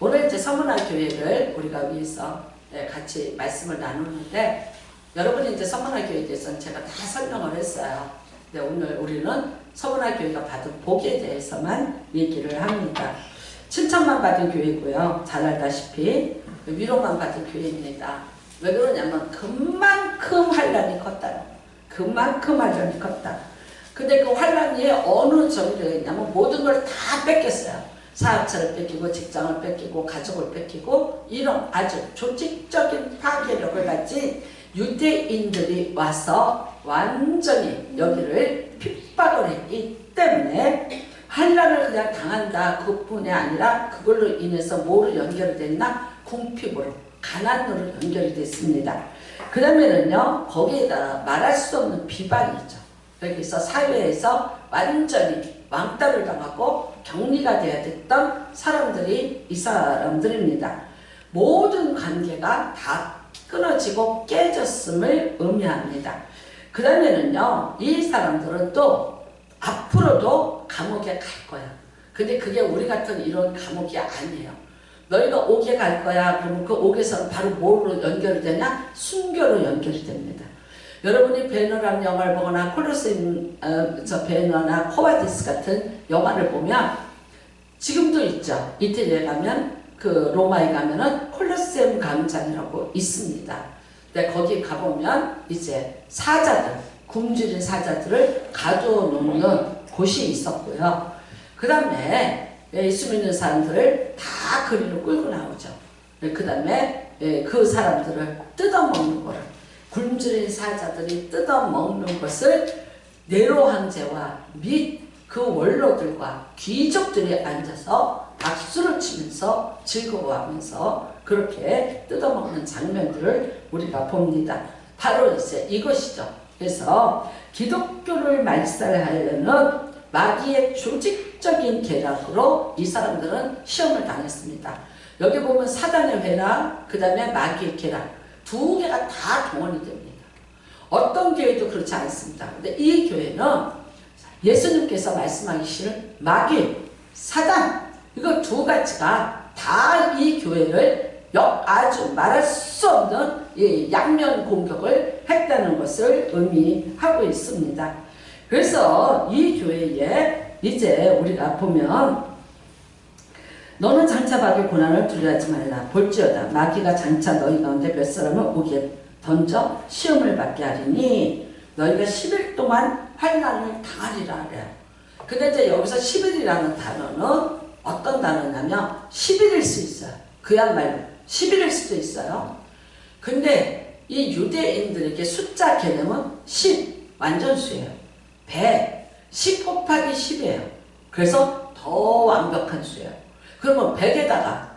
오늘 이제 서문화 교회를 우리가 위해서 같이 말씀을 나누는데, 여러분이 이제 서문화 교회에 대해서는 제가 다 설명을 했어요. 근데 오늘 우리는 서문화 교회가 받은 복에 대해서만 얘기를 합니다. 칭찬만 받은 교회고요. 잘 알다시피 위로만 받은 교회입니다. 왜 그러냐면 그만큼 환란이 컸다. 그만큼 환란이 컸다. 근데 그 환란이 어느 정도로 했냐면 모든 걸 다 뺏겼어요. 사업체를 뺏기고 직장을 뺏기고 가족을 뺏기고 이런 아주 조직적인 파괴력을 가진 유대인들이 와서 완전히 여기를 핍박을 했기 때문에 환란을 그냥 당한다 그뿐이 아니라 그걸로 인해서 뭐로 연결이 됐나? 궁핍으로, 가난으로 연결이 됐습니다. 그 다음에는요, 거기에다가 말할 수 없는 비방이죠. 여기서 사회에서 완전히 왕따를 당하고 격리가 되어야 됐던 사람들이 이 사람들입니다. 모든 관계가 다 끊어지고 깨졌음을 의미합니다. 그 다음에는요, 이 사람들은 또 앞으로도 감옥에 갈 거야. 근데 그게 우리 같은 이런 감옥이 아니에요. 너희가 옥에 갈 거야. 그러면 그 옥에서는 바로 뭐로 연결이 되냐? 순교로 연결이 됩니다. 여러분이 베너라는 영화를 보거나 콜로세움 베너나 코바디스 같은 영화를 보면 지금도 있죠. 이태리에 가면 그 로마에 가면은 콜로세움 광장이라고 있습니다. 근데 거기 가보면 이제 사자들, 굶주린 사자들을 가둬놓는 곳이 있었고요. 그 다음에 예수 믿는 사람들을 다 그리로 끌고 나오죠. 그 다음에 그 사람들을 뜯어먹는 거를, 굶주린 사자들이 뜯어먹는 것을 네로 황제와 및 그 원로들과 귀족들이 앉아서 박수를 치면서 즐거워하면서 그렇게 뜯어먹는 장면들을 우리가 봅니다. 바로 이제 이것이죠. 그래서 기독교를 말살하려는 마귀의 조직적인 계략으로 이 사람들은 시험을 당했습니다. 여기 보면 사단의 회랑 그 다음에 마귀의 계략 두 개가 다 동원이 됩니다. 어떤 교회도 그렇지 않습니다. 근데 이 교회는 예수님께서 말씀하시는 마귀, 사단 이거 두 가지가 다 이 교회를 아주 말할 수 없는 이 양면 공격을 했다는 것을 의미하고 있습니다. 그래서 이 교회에 이제 우리가 보면 너는 장차 받을 고난을 두려워하지 말라. 볼지어다 마귀가 장차 너희 가운데 몇 사람을 오게 던져 시험을 받게 하리니 너희가 10일 동안 환난을 당하리라 그래요. 근데 이제 여기서 10일이라는 단어는 어떤 단어냐면 10일일 수 있어요. 그야말로 10일일 수도 있어요. 근데 이 유대인들에게 숫자 개념은 10 완전수예요. 100 10 곱하기 10이에요. 그래서 더 완벽한 수예요. 그러면 100에다가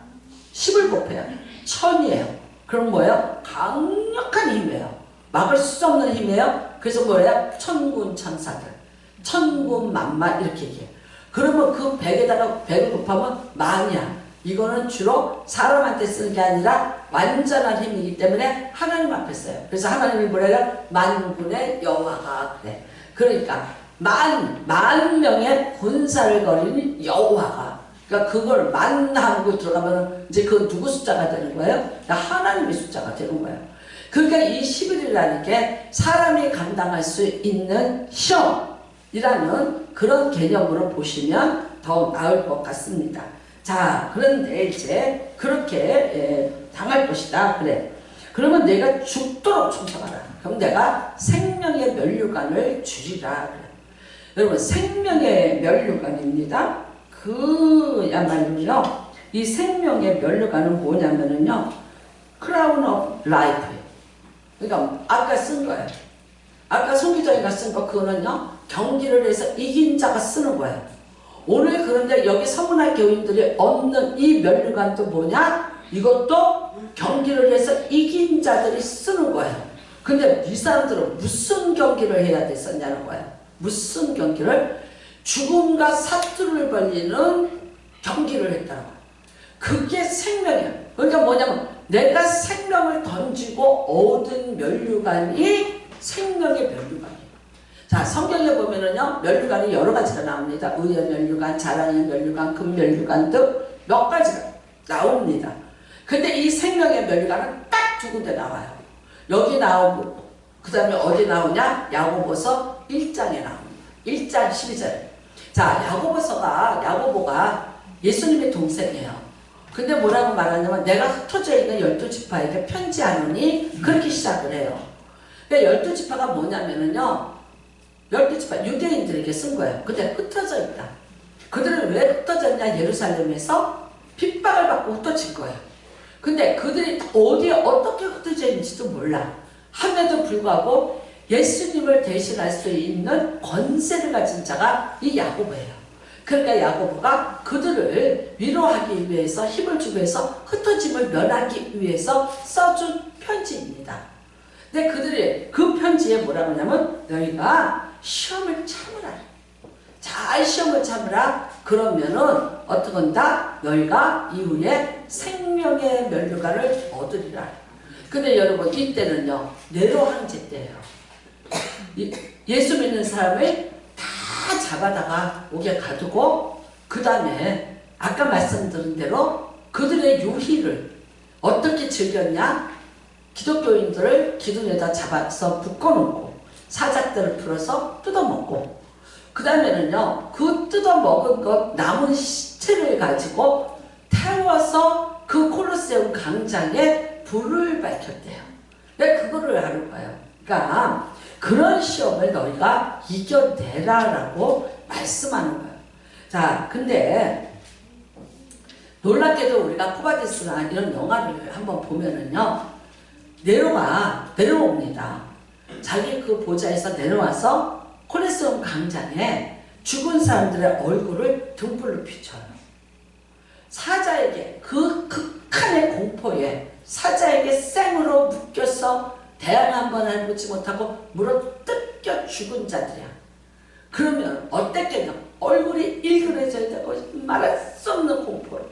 10을 곱해요. 1000이에요. 그럼 뭐예요? 강력한 힘이에요. 막을 수 없는 힘이에요. 그래서 뭐예요? 천군 천사들, 천군 만마 이렇게 얘기해요. 그러면 그 100에다가 100을 곱하면 만이야. 이거는 주로 사람한테 쓰는 게 아니라 완전한 힘이기 때문에 하나님 앞에 써요. 그래서 하나님이 뭐래요? 만군의 여호와가 그래. 그러니까 만 명의 군사를 벌이는 여호와가, 그러니까 그걸 만하고 들어가면 이제 그 누구 숫자가 되는 거예요? 하나님의 숫자가 되는 거예요. 그러니까 이 10일이라는 게 사람이 감당할 수 있는 시험이라는 그런 개념으로 보시면 더 나을 것 같습니다. 자, 그런데 이제 그렇게 당할 것이다. 그래. 그러면 내가 죽도록 충성하라. 그럼 내가 생명의 면류관을 주리라. 그래. 여러분, 생명의 면류관입니다. 그야말로요, 이 생명의 면류관은 뭐냐면은요, 크라운 오브 라이프. 그러니까 아까 쓴 거예요. 아까 송기정이가 쓴 거 그거는요, 경기를 해서 이긴 자가 쓰는 거예요. 오늘 그런데 여기 서문화 교인들이 얻는 이 면류관도 뭐냐? 이것도 경기를 해서 이긴 자들이 쓰는 거예요. 근데 이 사람들은 무슨 경기를 해야 됐었냐는 거예요. 무슨 경기를? 죽음과 사투를 벌리는 경기를 했다는 거예요. 그게 생명이에요. 그러니까 뭐냐면 내가 생명을 던지고 얻은 면류관이 생명의 면류관이에요. 자, 성경에 보면은요, 면류관이 여러 가지가 나옵니다. 의의 면류관, 자랑의 면류관, 금 면류관 등 몇 가지가 나옵니다. 근데 이 생명의 멸류관은 딱 두 군데 나와요. 여기 나오고 그 다음에 어디 나오냐? 야고보서 1장에 나옵니다. 1장 12절. 자, 야고보가 예수님의 동생이에요. 근데 뭐라고 말하냐면 내가 흩어져 있는 12지파에게 편지하노니 그렇게 시작을 해요. 그러니까 12지파가 뭐냐면은요, 12지파 유대인들에게 쓴 거예요. 근데 흩어져 있다. 그들은 왜 흩어졌냐? 예루살렘에서 핍박을 받고 흩어진 거예요. 근데 그들이 어디에 어떻게 흩어져 있는지도 몰라. 함에도 불구하고 예수님을 대신할 수 있는 권세를 가진 자가 이 야고보예요. 그러니까 야고보가 그들을 위로하기 위해서, 힘을 주기 위해서, 흩어짐을 면하기 위해서 써준 편지입니다. 근데 그들이 그 편지에 뭐라고 하냐면 너희가 시험을 참으라. 잘 시험을 참으라. 그러면은 어떻게 한다? 너희가 이후에 생명의 멸류관을 얻으리라. 근데 여러분 이때는요, 네로 황제 때예요. 예수 믿는 사람을 다 잡아다가 옥에 가두고 그 다음에 아까 말씀드린 대로 그들의 유희를 어떻게 즐겼냐? 기독교인들을 기둥에다 잡아서 묶어놓고 사자들을 풀어서 뜯어먹고 그 다음에는요, 그 뜯어먹은 것 남은 시체를 가지고 태워서 그 콜로세움 강장에 불을 밝혔대요. 왜 그거를 하는 거예요? 그러니까 그런 시험을 너희가 이겨내라라고 말씀하는 거예요. 자, 근데 놀랍게도 우리가 코바디스나 이런 영화를 한번 보면은요, 네로가 내려옵니다. 자기 그 보좌에서 내려와서 콜로세움 강장에 죽은 사람들의 얼굴을 등불로 비춰요. 사자에게 그 극한의 공포에 사자에게 생으로 묶여서 대항 한번 해보지 못하고 물어 뜯겨 죽은 자들이야. 그러면 어땠겠냐? 얼굴이 일그러져야 되고 말할 수 없는 공포를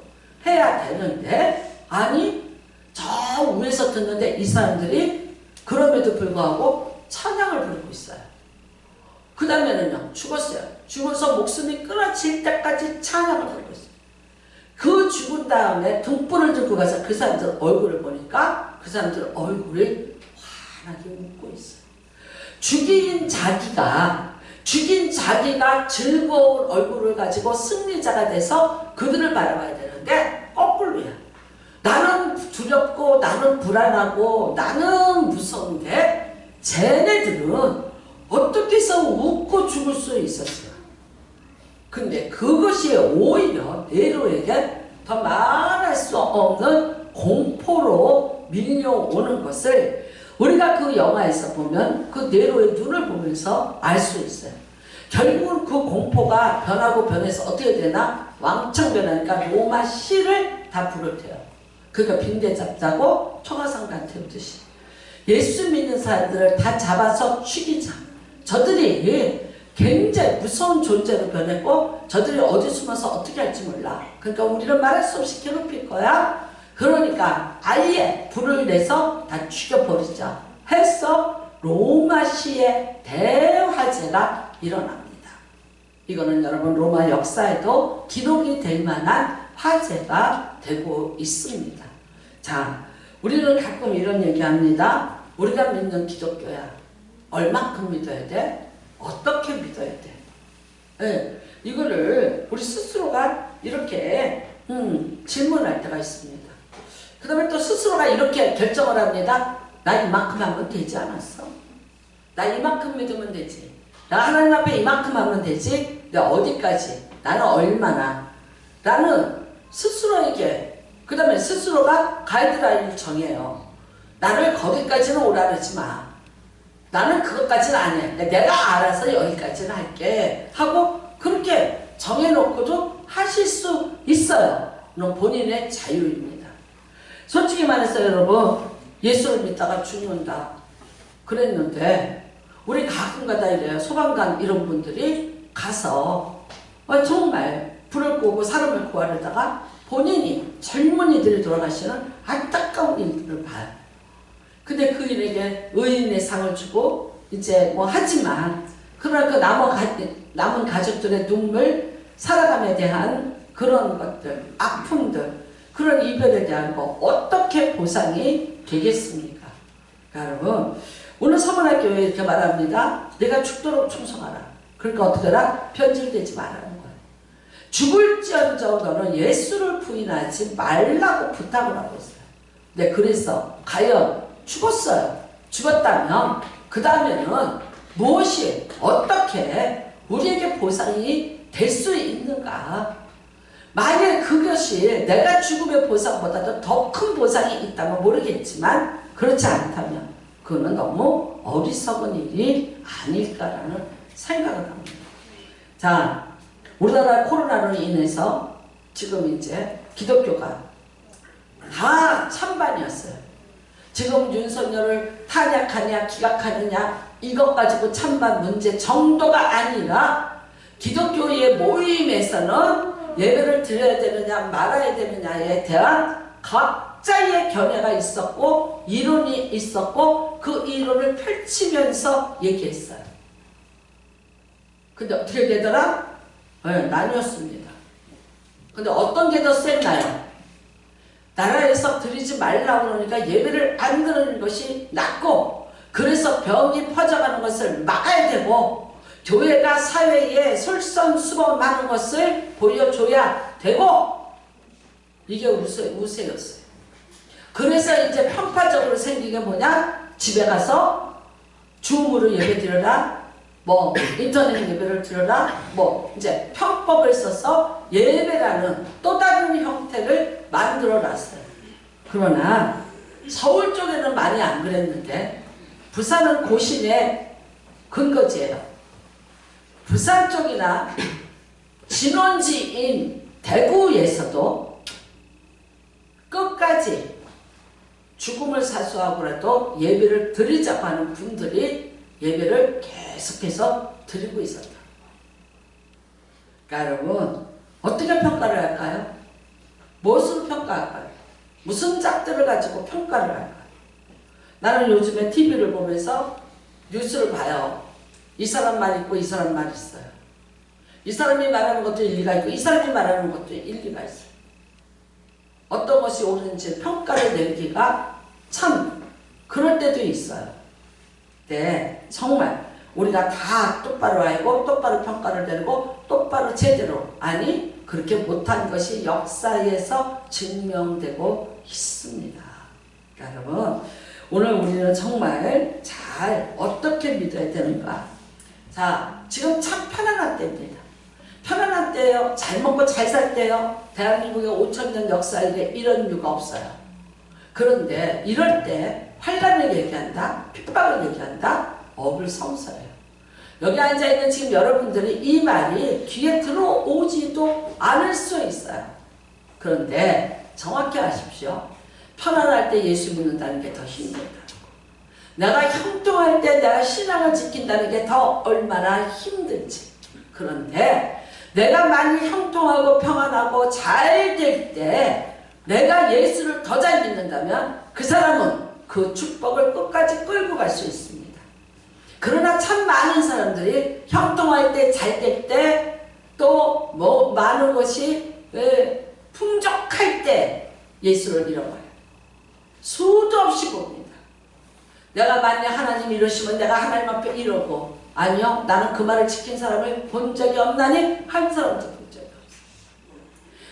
해야 되는데 아니 저 위에서 듣는데 이 사람들이 그럼에도 불구하고 찬양을 부르고 있어요. 그 다음에는요, 죽었어요. 죽어서 목숨이 끊어질 때까지 찬양을 부르고 있어요. 그 죽은 다음에 등불을 들고 가서 그 사람들 얼굴을 보니까 그 사람들 얼굴이 환하게 웃고 있어요. 죽인 자기가 즐거운 얼굴을 가지고 승리자가 돼서 그들을 바라봐야 되는데 거꾸로야. 나는 두렵고 나는 불안하고 나는 무서운데 쟤네들은 어떻게 해서 웃고 죽을 수 있었어요? 근데 그것이 오히려 네로에게 더 말할 수 없는 공포로 밀려오는 것을 우리가 그 영화에서 보면 그 네로의 눈을 보면서 알 수 있어요. 결국은 그 공포가 변하고 변해서 어떻게 되나? 왕창 변하니까 로마 시를 다 불을 태요. 그러니까 빈대 잡자고 초가상간 태우듯이 예수 믿는 사람들을 다 잡아서 죽이자. 저들이 굉장히 무서운 존재로 변했고 저들이 어디 숨어서 어떻게 할지 몰라. 그러니까 우리는 말할 수 없이 괴롭힐 거야. 그러니까 아예 불을 내서 다 죽여버리자 해서 로마시의 대화재가 일어납니다. 이거는 여러분 로마 역사에도 기록이 될 만한 화재가 되고 있습니다. 자, 우리는 가끔 이런 얘기합니다. 우리가 믿는 기독교야. 얼마큼 믿어야 돼? 어떻게 믿어야 돼? 네, 이거를 우리 스스로가 이렇게 질문할 때가 있습니다. 그 다음에 또 스스로가 이렇게 결정을 합니다. 나 이만큼 하면 되지 않았어? 나 이만큼 믿으면 되지. 나 하나님 앞에 이만큼 하면 되지. 내가 어디까지? 나는 얼마나? 나는 스스로에게 그 다음에 스스로가 가이드라인을 정해요. 나를 거기까지는 오라 그러지 마. 나는 그것까지는 안 해. 내가 알아서 여기까지는 할게 하고 그렇게 정해놓고도 하실 수 있어요. 그건 본인의 자유입니다. 솔직히 말해서 여러분 예수를 믿다가 죽는다 그랬는데 우리 가끔가다 이래요. 소방관 이런 분들이 가서 정말 불을 끄고 사람을 구하려다가 본인이 젊은이들이 돌아가시는 안타까운 일들을 봐요. 근데 그 일에게 의인의 상을 주고 이제 뭐 하지만 그러나 그 남은 가족들의 눈물, 살아감에 대한 그런 것들, 아픔들 그런 이별에 대한 거 어떻게 보상이 되겠습니까? 여러분, 오늘 서문학교에 이렇게 말합니다. 내가 죽도록 충성하라. 그러니까 어떻게 하라? 변질되지 말라는 거예요. 죽을지언정 너는 예수를 부인하지 말라고 부탁을 하고 있어요. 네, 그래서 과연 죽었어요. 죽었다면 그 다음에는 무엇이 어떻게 우리에게 보상이 될 수 있는가? 만약 그것이 내가 죽음의 보상보다도 더 큰 보상이 있다면 모르겠지만 그렇지 않다면 그거는 너무 어리석은 일이 아닐까라는 생각을 합니다. 자, 우리나라 코로나로 인해서 지금 이제 기독교가 다 찬반이었어요. 지금 윤석열을 탄핵하냐 기각하느냐 이것 가지고 찬반 문제 정도가 아니라 기독교의 모임에서는 예배를 드려야 되느냐 말아야 되느냐에 대한 각자의 견해가 있었고 이론이 있었고 그 이론을 펼치면서 얘기했어요. 근데 어떻게 되더라? 네, 나뉘었습니다. 근데 어떤 게 더 셌나요? 나라에서 드리지 말라고 그러니까 예배를 안 드리는 것이 낫고 그래서 병이 퍼져가는 것을 막아야 되고 교회가 사회에 솔선수범하는 것을 보여줘야 되고 이게 우세였어요. 그래서 이제 편파적으로 생긴 게 뭐냐? 집에 가서 줌으로 예배 드려라. 뭐 인터넷 예배를 드려라. 뭐 이제 편법을 써서 예배라는 또 다른 형태를 만들어 놨어요. 그러나 서울 쪽에는 많이 안 그랬는데 부산은 고신의 근거지예요. 부산 쪽이나 진원지인 대구에서도 끝까지 죽음을 사수하고라도 예배를 드리자고 하는 분들이 예배를 계속해서 드리고 있었다. 그러니까 여러분 어떻게 평가를 할까요? 무엇으로 평가할까요? 무슨 짝들을 가지고 평가를 할까요? 나는 요즘에 TV를 보면서 뉴스를 봐요. 이 사람 말 있고 이 사람 말 있어요. 이 사람이 말하는 것도 일리가 있고 이 사람이 말하는 것도 일리가 있어요. 어떤 것이 옳은지 평가를 내기가 참 그럴 때도 있어요. 네, 정말 우리가 다 똑바로 알고 똑바로 평가를 내리고 똑바로 제대로 아니 그렇게 못한 것이 역사에서 증명되고 있습니다. 여러분 오늘 우리는 정말 잘 어떻게 믿어야 되는가. 자, 지금 참 편안한 때입니다. 편안한 때예요. 잘 먹고 잘 살 때요. 대한민국의 5,000년 역사에 이런 이유가 없어요. 그런데 이럴 때 환란을 얘기한다, 핍박을 얘기한다, 어불성설해요. 여기 앉아있는 지금 여러분들이 이 말이 귀에 들어오지도 않을 수 있어요. 그런데 정확히 아십시오. 편안할 때 예수 믿는다는 게 더 힘들다. 내가 형통할 때 내가 신앙을 지킨다는 게 더 얼마나 힘든지. 그런데 내가 많이 형통하고 평안하고 잘 될 때 내가 예수를 더 잘 믿는다면 그 사람은 그 축복을 끝까지 끌고 갈 수 있습니다. 그러나 참 많은 사람들이 형통할 때 잘 될 때 또 뭐 많은 것이 풍족할 때 예수를 잃어버려요. 수도 없이 봅니다. 내가 만약 하나님 이러시면 내가 하나님 앞에 이러고 아니요 나는 그 말을 지킨 사람을 본 적이 없나니 한 사람도 본 적이 없어요.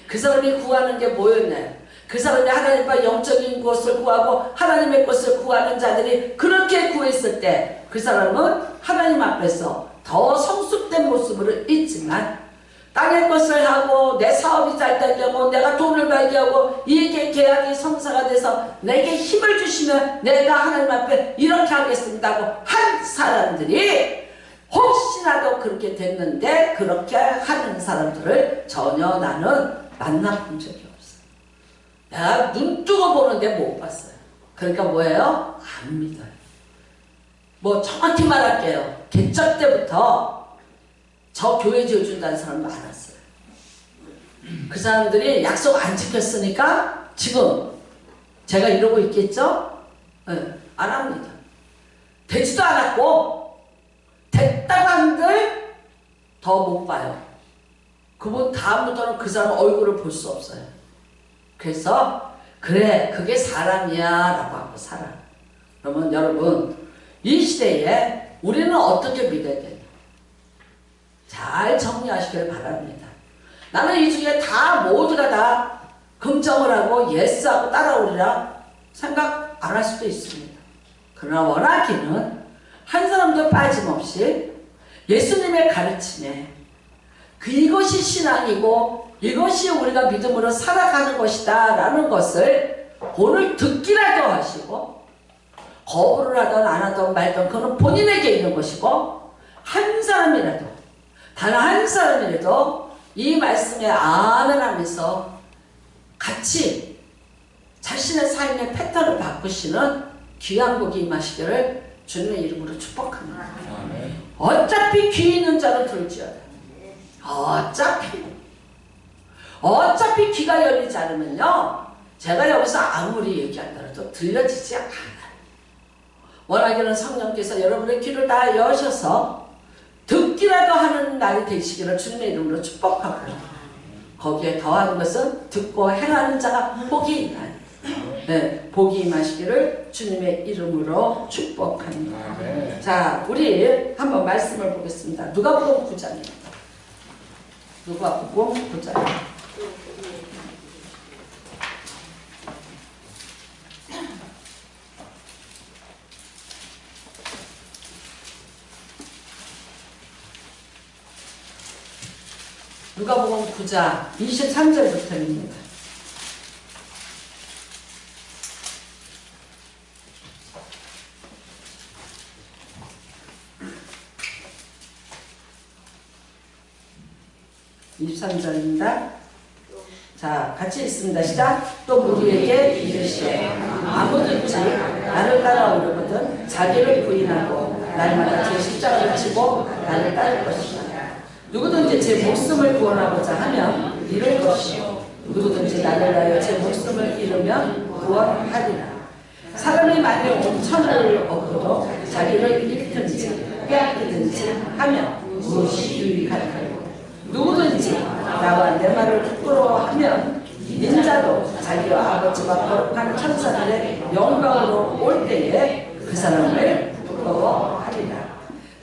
그 사람이 구하는 게 뭐였나요? 그 사람이 하나님과 영적인 것을 구하고 하나님의 것을 구하는 자들이 그렇게 구했을 때 그 사람은 하나님 앞에서 더 성숙된 모습으로 있지만 땅의 것을 하고 내 사업이 잘 되려고 내가 돈을 벌게 하고 이게 계약이 성사가 돼서 내게 힘을 주시면 내가 하나님 앞에 이렇게 하겠습니다 하고 한 사람들이 혹시라도 그렇게 됐는데 그렇게 하는 사람들을 전혀 나는 만나본 적이 없어요. 내가 눈 뜨고 보는데 못 봤어요. 그러니까 뭐예요? 안 믿어요. 뭐 정확히 말할게요. 개척 때부터 저 교회 지어준다는 사람 많았어요. 그 사람들이 약속 안 지켰으니까 지금 제가 이러고 있겠죠? 네, 안 합니다. 되지도 않았고 됐다고 한들 더 못 봐요. 그분 다음부터는 그 사람 얼굴을 볼 수 없어요. 그래서 그래 그게 사람이야 라고 하고 살아. 그러면 여러분 이 시대에 우리는 어떻게 믿어야 되냐, 잘 정리하시길 바랍니다. 나는 이 중에 다 모두가 다 긍정을 하고 예스하고 따라오리라 생각 안 할 수도 있습니다. 그러나 원하기는 한 사람도 빠짐없이 예수님의 가르침에 이것이 신앙이고 이것이 우리가 믿음으로 살아가는 것이다 라는 것을 오늘 듣기라도 하시고, 거부를 하든 안 하든 말든 그건 본인에게 있는 것이고, 한 사람이라도 단 한 사람이라도 이 말씀에 아멘 하면서 같이 자신의 삶의 패턴을 바꾸시는 귀한 복이 임하시기를 주님의 이름으로 축복합니다. 어차피 귀 있는 자는 들을지어다. 어차피 귀가 열리지 않으면요, 제가 여기서 아무리 얘기한다고 들려지지 않아요. 원하기는 성령께서 여러분의 귀를 다 여셔서 듣기라도 하는 날이 되시기를 주님의 이름으로 축복하고, 거기에 더하는 것은 듣고 행하는 자가 복이 있나니, 네, 복이 임하시기를 주님의 이름으로 축복합니다. 자, 우리 한번 말씀을 보겠습니다. 누가복음 9장입니다. 누가복음 9장. 누가복음 9장 23절부터입니다. 자, 같이 읽습니다. 시작. 또 우리에게 이르시되 아무든지 나를 따라오려거든 자기를 부인하고 날마다 제 십자가를 지고 나를 따를 것이다. 누구든지 제 목숨을 구원하고자 하면 잃을 것이요, 누구든지 나를 위하여 제 목숨을 잃으면 구원하리라. 사람이 만약 5,000을 얻고도 자기를 잃든지 빼앗기든지 하면 무엇이 유익할까요? 누구든지 나와 내 말을 부끄러워하면 인자도 자기와 아버지와 거룩한 천사들의 영광으로 올 때에 그 사람을 부끄러워하리라.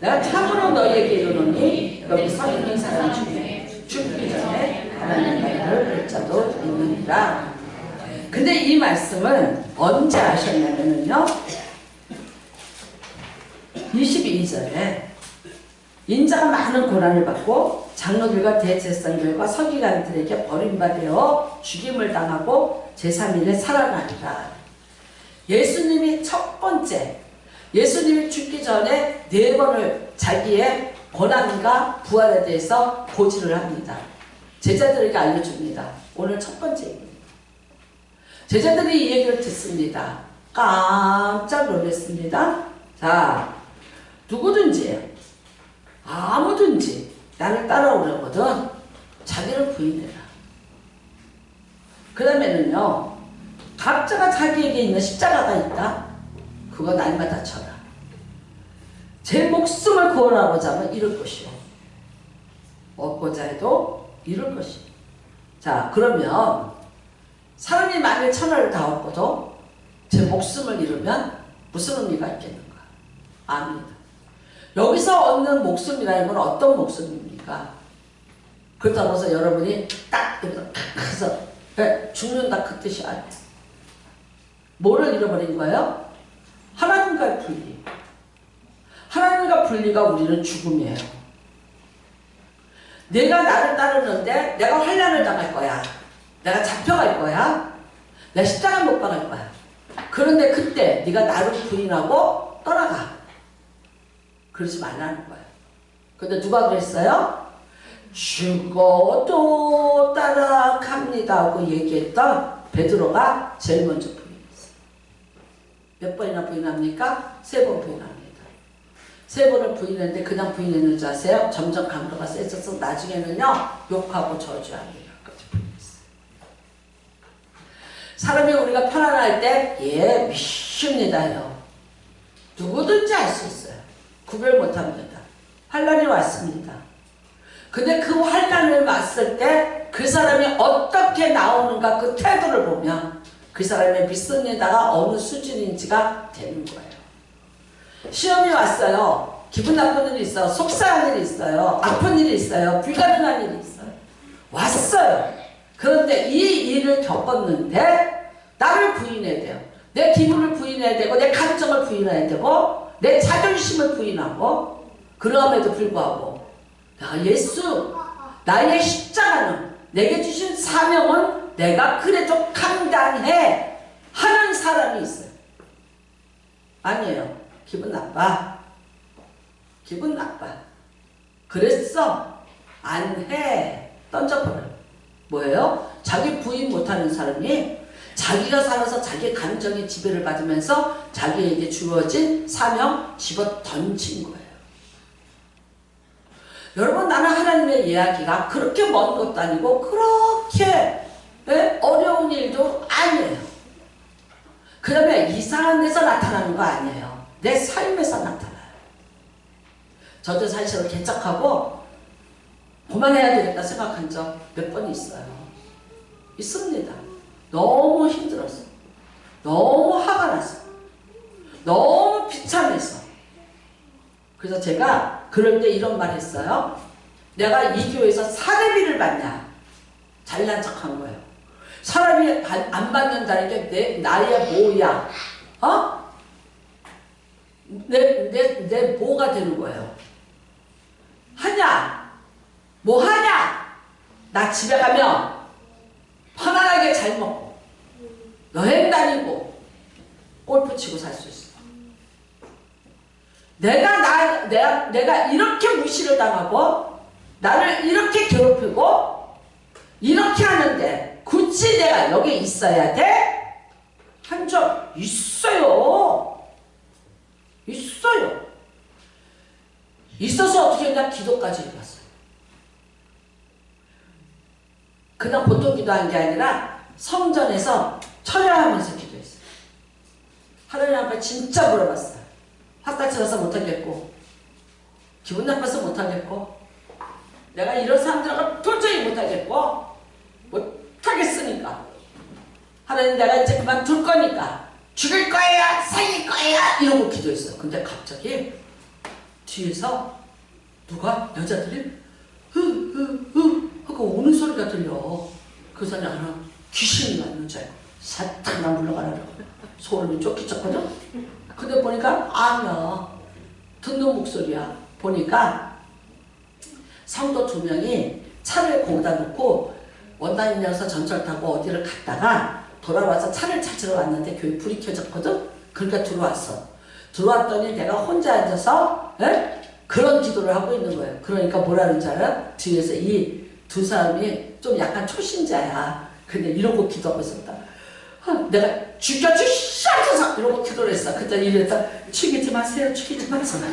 내가 참으로 너희에게 이르노니 여기 서 있는 사람 중에 죽기 전에 하나님 나라를 볼 자도 있느니라. 근데 이 말씀은 언제 하셨냐면요, 22절에 인자가 많은 고난을 받고 장로들과 대제사장들과 서기관들에게 버림받아 죽임을 당하고 제3일에 살아나리라. 예수님이 첫 번째, 예수님이 죽기 전에 4번을 자기의 고난과 부활에 대해서 고지를 합니다. 제자들에게 알려줍니다. 오늘 첫 번째입니다. 제자들이 이 얘기를 듣습니다. 깜짝 놀랐습니다. 자, 누구든지 아무든지 나를 따라오려거든 자기를 부인해라. 그 다음에는요, 각자가 자기에게 있는 십자가가 있다. 그거 날마다 쳐라. 제 목숨을 구원하고자 하면 잃을 것이요, 얻고자 해도 잃을 것이요. 자, 그러면 사람이 만일 1,000을 다 얻고도 제 목숨을 잃으면 무슨 의미가 있겠는가? 아닙니다. 여기서 얻는 목숨이라는 건 어떤 목숨입니까? 그렇다고 해서 여러분이 딱 해서 죽는다 그 뜻이 아니에요. 뭐를 잃어버린 거예요? 하나님과의 분리. 하나님과 분리가 우리는 죽음이에요. 내가 나를 따르는데 내가 환난을 당할 거야. 내가 잡혀갈 거야. 내가 십자가 못 박을 거야. 그런데 그때 네가 나를 부인하고 떠나가. 그러지 말라는 거예요. 근데 누가 그랬어요? 죽어도 따라갑니다 하고 얘기했던 베드로가 제일 먼저 부인했어요. 몇 번이나 부인합니까? 3번 부인합니다. 3번을 부인했는데 그냥 부인했는 줄 아세요? 점점 강도가 세져서 나중에는요, 욕하고 저주합니다. 부인했어요. 사람이 우리가 편안할 때 믿습니다요. 누구든지 알 수 있어요. 구별 못합니다. 환난이 왔습니다. 근데 그 환난을 맞을 때 그 사람이 어떻게 나오는가 그 태도를 보면 그 사람의 믿음에다가 어느 수준인지가 되는 거예요. 시험이 왔어요. 기분 나쁜 일이 있어요. 속상한 일이 있어요. 아픈 일이 있어요. 불가능한 일이 있어요. 왔어요. 그런데 이 일을 겪었는데 나를 부인해야 돼요. 내 기분을 부인해야 되고 내 감정을 부인해야 되고 내 자존심을 부인하고 그럼에도 불구하고 예수 나의 십자가는 내게 주신 사명은 내가 그래도 감당해 하는 사람이 있어요. 아니에요. 기분 나빠. 기분 나빠. 그랬어. 안 해. 던져버려. 뭐예요? 자기 부인 못하는 사람이 자기가 살아서 자기 감정의 지배를 받으면서 자기에게 주어진 사명 집어 던진 거예요. 여러분, 나는 하나님의 이야기가 그렇게 먼 것도 아니고 그렇게 어려운 일도 아니에요. 그 다음에 이상한 데서 나타나는 거 아니에요. 내 삶에서 나타나요. 저도 사실은 개척하고 그만해야 되겠다 생각한 적 몇 번 있어요. 있습니다. 너무 힘들었어. 너무 화가 났어. 너무 비참했어. 그래서 제가 그럴 때 이런 말 했어요. 내가 이 교회에서 사례비를 받냐? 잘난 척한 거예요. 사람이 안 받는다는 게 나의 뭐야? 내 뭐가 되는 거예요. 하냐? 뭐 하냐? 나 집에 가면 편안하게 잘 먹고 여행 다니고 골프 치고 살 수 있어. 내가 이렇게 무시를 당하고 나를 이렇게 괴롭히고 이렇게 하는데 굳이 내가 여기 있어야 돼? 한 적 있어요. 있어요. 있어서 어떻게 했냐? 기도까지 해봤어요. 그냥 보통 기도한 게 아니라 성전에서 철야하면서 기도했어요. 하나님 앞에 진짜 물어봤어요. 화까지라서 못하겠고 기분 나빠서 못하겠고 내가 이런 사람들하고 도저히 못하겠고 못하겠으니까 하나님 내가 이제 그만둘 거니까 죽일 거야 살릴 거야 이러고 기도했어요. 근데 갑자기 뒤에서 누가 여자들이 흐흐흐 하고 우는 소리가 들려. 그 사람이 알아. 귀신이 맞는 줄 알고 사탄아 물러가라고 소름이 쫓기쳤거든. 근데 보니까 아니야. 듣는 목소리야. 보니까 성도 2명이 차를 거기다 놓고 원단이면서 전철 타고 어디를 갔다가 돌아와서 차를 찾으러 왔는데 교회 불이 켜졌거든. 그러니까 들어왔어. 들어왔더니 내가 혼자 앉아서 그런 기도를 하고 있는 거예요. 그러니까 뭐라는 줄 알아? 뒤에서 이 2 사람이 좀 약간 초신자야. 근데 이러고 기도하고 있었다. 내가 죽여주시옵소서 이러고 기도를 했어. 그때 이랬다. 죽이지 마세요. 죽이지 마세요.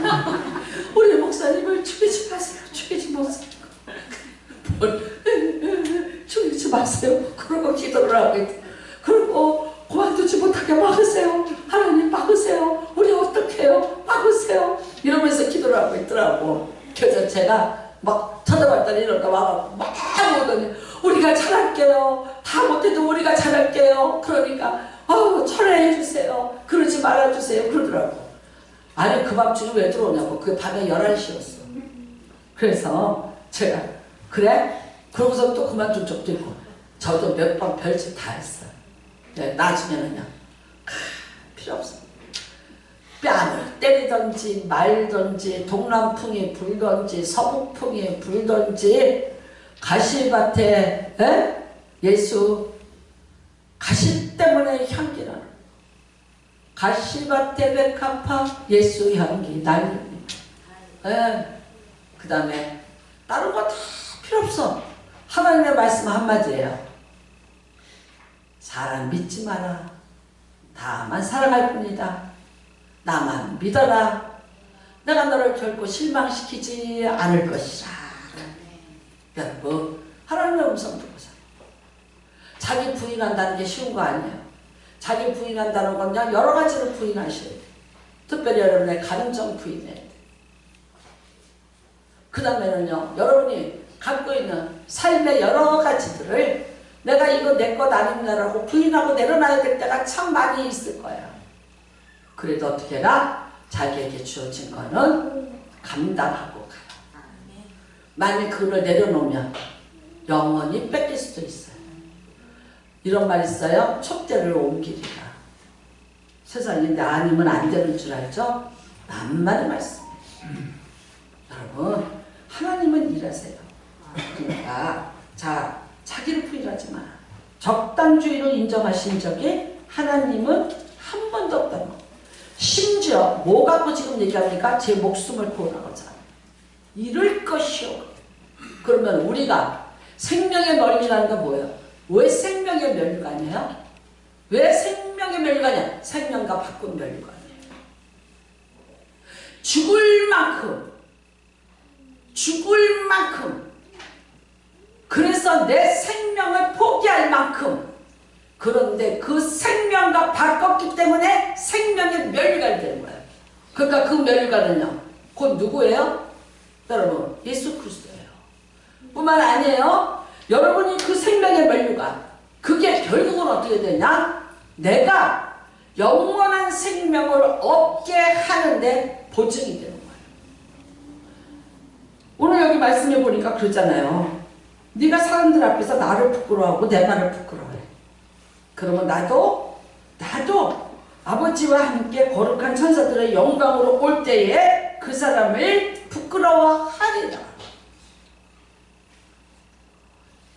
우리 목사님을 죽이지 마세요. 죽이지 마세요. 죽이지 마세요. 그러고 기도를 하고 있다. 그리고 그만두지 못하게 막으세요. 하나님 막으세요. 우리 어떡해요? 막으세요. 이러면서 기도를 하고 있더라고. 그래서 제가 막 쳐다봤더니 이러다 막 오더니 우리가 잘할게요. 다 못해도 우리가 잘할게요. 그러니까 철회해 주세요. 그러지 말아주세요. 그러더라고. 아니 그 밤중에 왜 들어오냐고. 그 밤에 11시였어. 그래서 제가 그래? 그러고서 또 그만둔 적도 있고 저도 몇 번 별짓 다 했어요. 네, 나중에는 그냥 필요 없어. 뺨을 때리던지 말던지 동남풍이 불던지 서북풍이 불던지 가시밭에 예수 가시 때문에 향기 나는 가시밭에 백합화 예수 향기 날립니다. 그 다음에 다른 거 다 필요 없어. 하나님의 말씀 한마디예요. 사람 믿지 마라. 다만 살아갈 뿐이다. 나만 믿어라. 내가 너를 결코 실망시키지 않을 것이라. 여러분 하나님의 음성 듣고 살아요. 자기 부인한다는 게 쉬운 거 아니에요. 자기 부인한다는 건요 여러 가지를 부인하셔야 돼요. 특별히 여러분의 가능성 부인해야 돼요. 그 다음에는요 여러분이 갖고 있는 삶의 여러 가지들을 내가 이거 내 것 아닙니다라고 부인하고 내려놔야 될 때가 참 많이 있을 거야. 그래도 어떻게 해라? 자기에게 주어진 거는 감당하고 가라. 만약 그걸 내려놓으면 영원히 뺏길 수도 있어요. 이런 말 있어요. 촛대를 옮기리라. 세상인데 아니면 안 되는 줄 알죠? 만만의 말씀이에요. 여러분, 하나님은 일하세요. 그러니까 자, 자기를 부인하지 마라. 적당주의를 인정하신 적이 하나님은 한 번도 없다는 거. 심지어 뭐 갖고 지금 얘기합니까? 제 목숨을 구원하고자 이룰 것이요. 그러면 우리가 생명의 멸류관이 뭐예요? 왜 생명의 멸류관이에요? 왜 생명의 멸류관이야? 생명과 바꾼 멸류관이에요. 죽을 만큼 그래서 내 생명을 포기할 만큼, 그런데 그 생명과 바꿨기 때문에 생명의 멸류관이 되는 거예요. 그러니까 그 멸류관은요, 곧 누구예요? 여러분, 예수 그리스도예요. 뿐만 아니에요. 여러분이 그 생명의 멸류관, 그게 결국은 어떻게 되냐? 내가 영원한 생명을 얻게 하는데 보증이 되는 거예요. 오늘 여기 말씀해 보니까 그러잖아요. 네가 사람들 앞에서 나를 부끄러워하고 내 말을 부끄러워해. 그러면 나도 아버지와 함께 거룩한 천사들의 영광으로 올 때에 그 사람을 부끄러워하리라.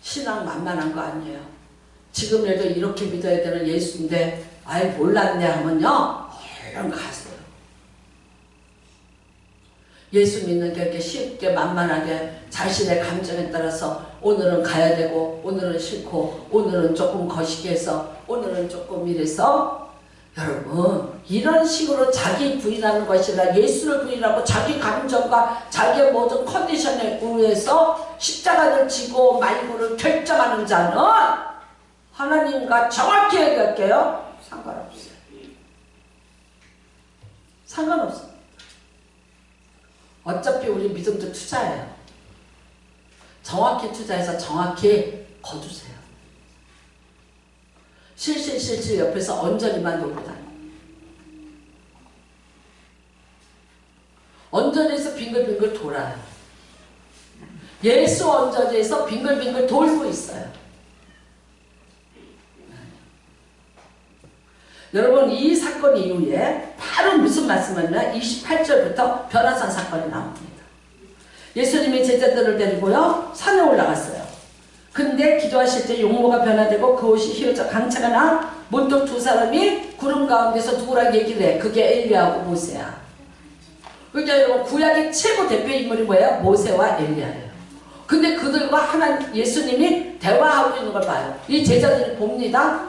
신앙 만만한 거 아니에요. 지금에도 이렇게 믿어야 되는 예수인데 아예 몰랐네 하면요, 얼른 가세요. 예수 믿는 게 이렇게 쉽게 만만하게 자신의 감정에 따라서 오늘은 가야 되고 오늘은 싫고 오늘은 조금 거시기해서 오늘은 조금 이래서, 여러분 이런 식으로 자기 부인하는 것이라 예수를 부인하고 자기 감정과 자기의 모든 컨디션에 의해서 십자가를 지고 말고를 결정하는 자는 하나님과 정확히 얘기할게요. 상관없어요. 상관없어요. 어차피 우리 믿음도 투자예요. 정확히 투자해서 정확히 거두세요. 실실 옆에서 언저리만 놀고 다녀. 언저리에서 빙글빙글 돌아요. 예수 언저리에서 빙글빙글 돌고 있어요. 여러분, 이 사건 이후에 바로 무슨 말씀이냐? 28절부터 변화산 사건이 나옵니다. 예수님이 제자들을 데리고요, 산에 올라갔어요. 근데 기도하실 때 용모가 변화되고 그 옷이 휘어져 강차가 나 문득 두 사람이 구름 가운데서 누구랑 얘기를 해. 그게 엘리야하고 모세야. 그러니까 여러분, 구약의 최고 대표 인물이 뭐예요? 모세와 엘리야예요. 근데 그들과 예수님이 대화하고 있는 걸 봐요. 이 제자들이 봅니다.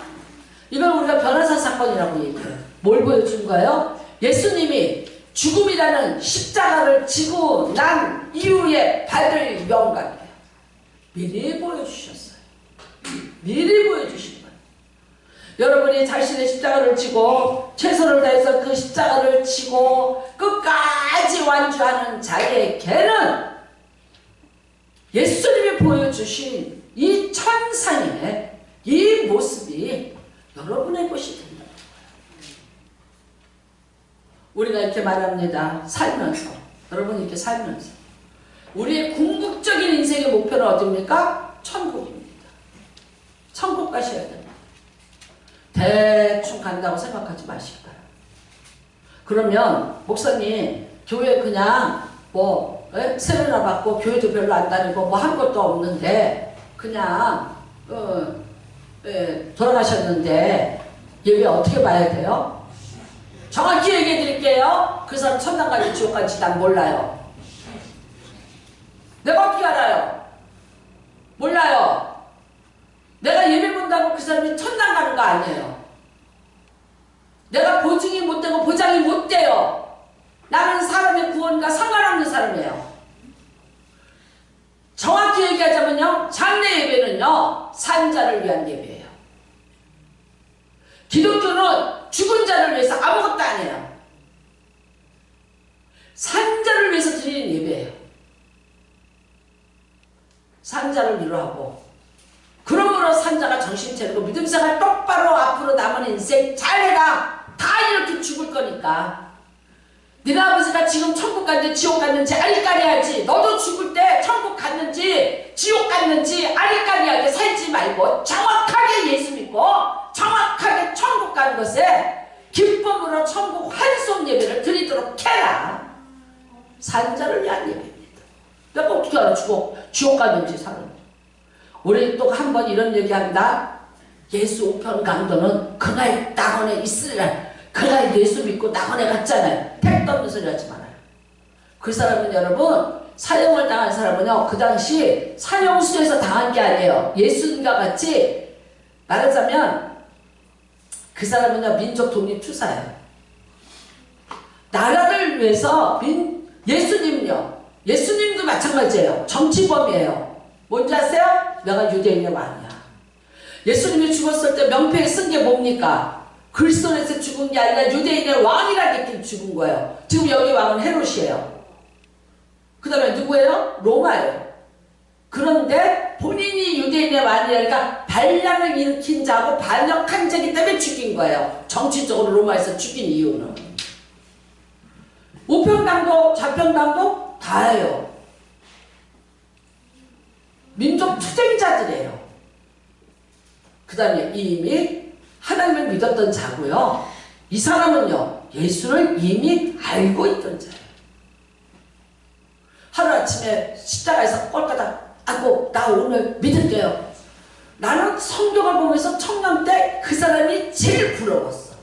이걸 우리가 변화산 사건이라고 얘기해요. 뭘 보여준 거예요? 예수님이 죽음이라는 십자가를 지고 난 이후에 받을 영광이에요. 미리 보여주셨어요. 미리 보여주신 거예요. 여러분이 자신의 십자가를 지고 최선을 다해서 그 십자가를 지고 끝까지 완주하는 자에게는 예수님이 보여주신 이 천상의 이 모습이 여러분의 것이 된다. 우리가 이렇게 말합니다. 살면서, 여러분이 이렇게 살면서 우리의 궁극적인 인생의 목표는 어디입니까? 천국입니다. 천국 가셔야 됩니다. 대충 간다고 생각하지 마시기 바랍니다. 그러면 목사님, 교회 그냥 세례나 받고 교회도 별로 안 다니고 한 것도 없는데 그냥 돌아가셨는데 예배 어떻게 봐야 돼요? 정확히 얘기해 드릴게요. 그 사람 천당 갈지 지옥 갈지 난 몰라요. 내가 어떻게 알아요? 몰라요. 내가 예배 본다고 그 사람이 천당 가는 거 아니에요. 내가 보증이 못 되고 보장이 못 돼요. 나는 사람의 구원과 상관없는 사람이에요. 정확히 얘기하자면요, 장래 예배는요, 산 자를 위한 예배예요. 기독교는 죽은 자를 위해서 아무것도 안 해요. 산 자를 위해서 드리는 예배예요. 일을 하고, 그러므로 산자가 정신 차리고 믿음 생활 똑바로 앞으로 남은 인생 잘해라. 다 이렇게 죽을 거니까. 니네 아버지가 지금 천국 갔는지 지옥 갔는지 아리까리하지. 너도 죽을 때 천국 갔는지 지옥 갔는지 아리까리하게 살지 말고 정확하게 예수 믿고 정확하게 천국 가는 것에 기쁨으로 천국 환송 예배를 드리도록 해라. 산자를 위한 예배입니다. 내가 어떻게 알아? 지옥 갔는지 사는. 우리 또 한 번 이런 얘기합니다. 예수 우편 강도는 그날 낙원에 있으리라. 그날 예수 믿고 낙원에 갔잖아요. 택도 없는 소리 하지 말아요. 그 사람은 여러분, 사형을 당한 사람은요, 그 당시 사형수에서 당한 게 아니에요. 예수님과 같이 말하자면 그 사람은요, 민족 독립 투사예요. 나라를 위해서 예수님도 마찬가지예요. 정치범이에요. 뭔지 아세요? 내가 유대인의 왕이야. 예수님이 죽었을 때 명패에 쓴 게 뭡니까? 글손에서 죽은 게 아니라 유대인의 왕이라겠기 죽은 거예요. 지금 여기 왕은 헤롯이에요. 그 다음에 누구예요? 로마예요. 그런데 본인이 유대인의 왕이니까 반란을 일으킨 자고 반역한 자이기 때문에 죽인 거예요. 정치적으로 로마에서 죽인 이유는. 우평당도 좌평당도 다예요. 민족 투쟁자들이에요. 그 다음에 이미 하나님을 믿었던 자고요. 이 사람은요, 예수를 이미 알고 있던 자예요. 하루아침에 십자가에서 꼴까닥 하고 나 오늘 믿을게요. 나는 성경을 보면서 청년 때 그 사람이 제일 부러웠어.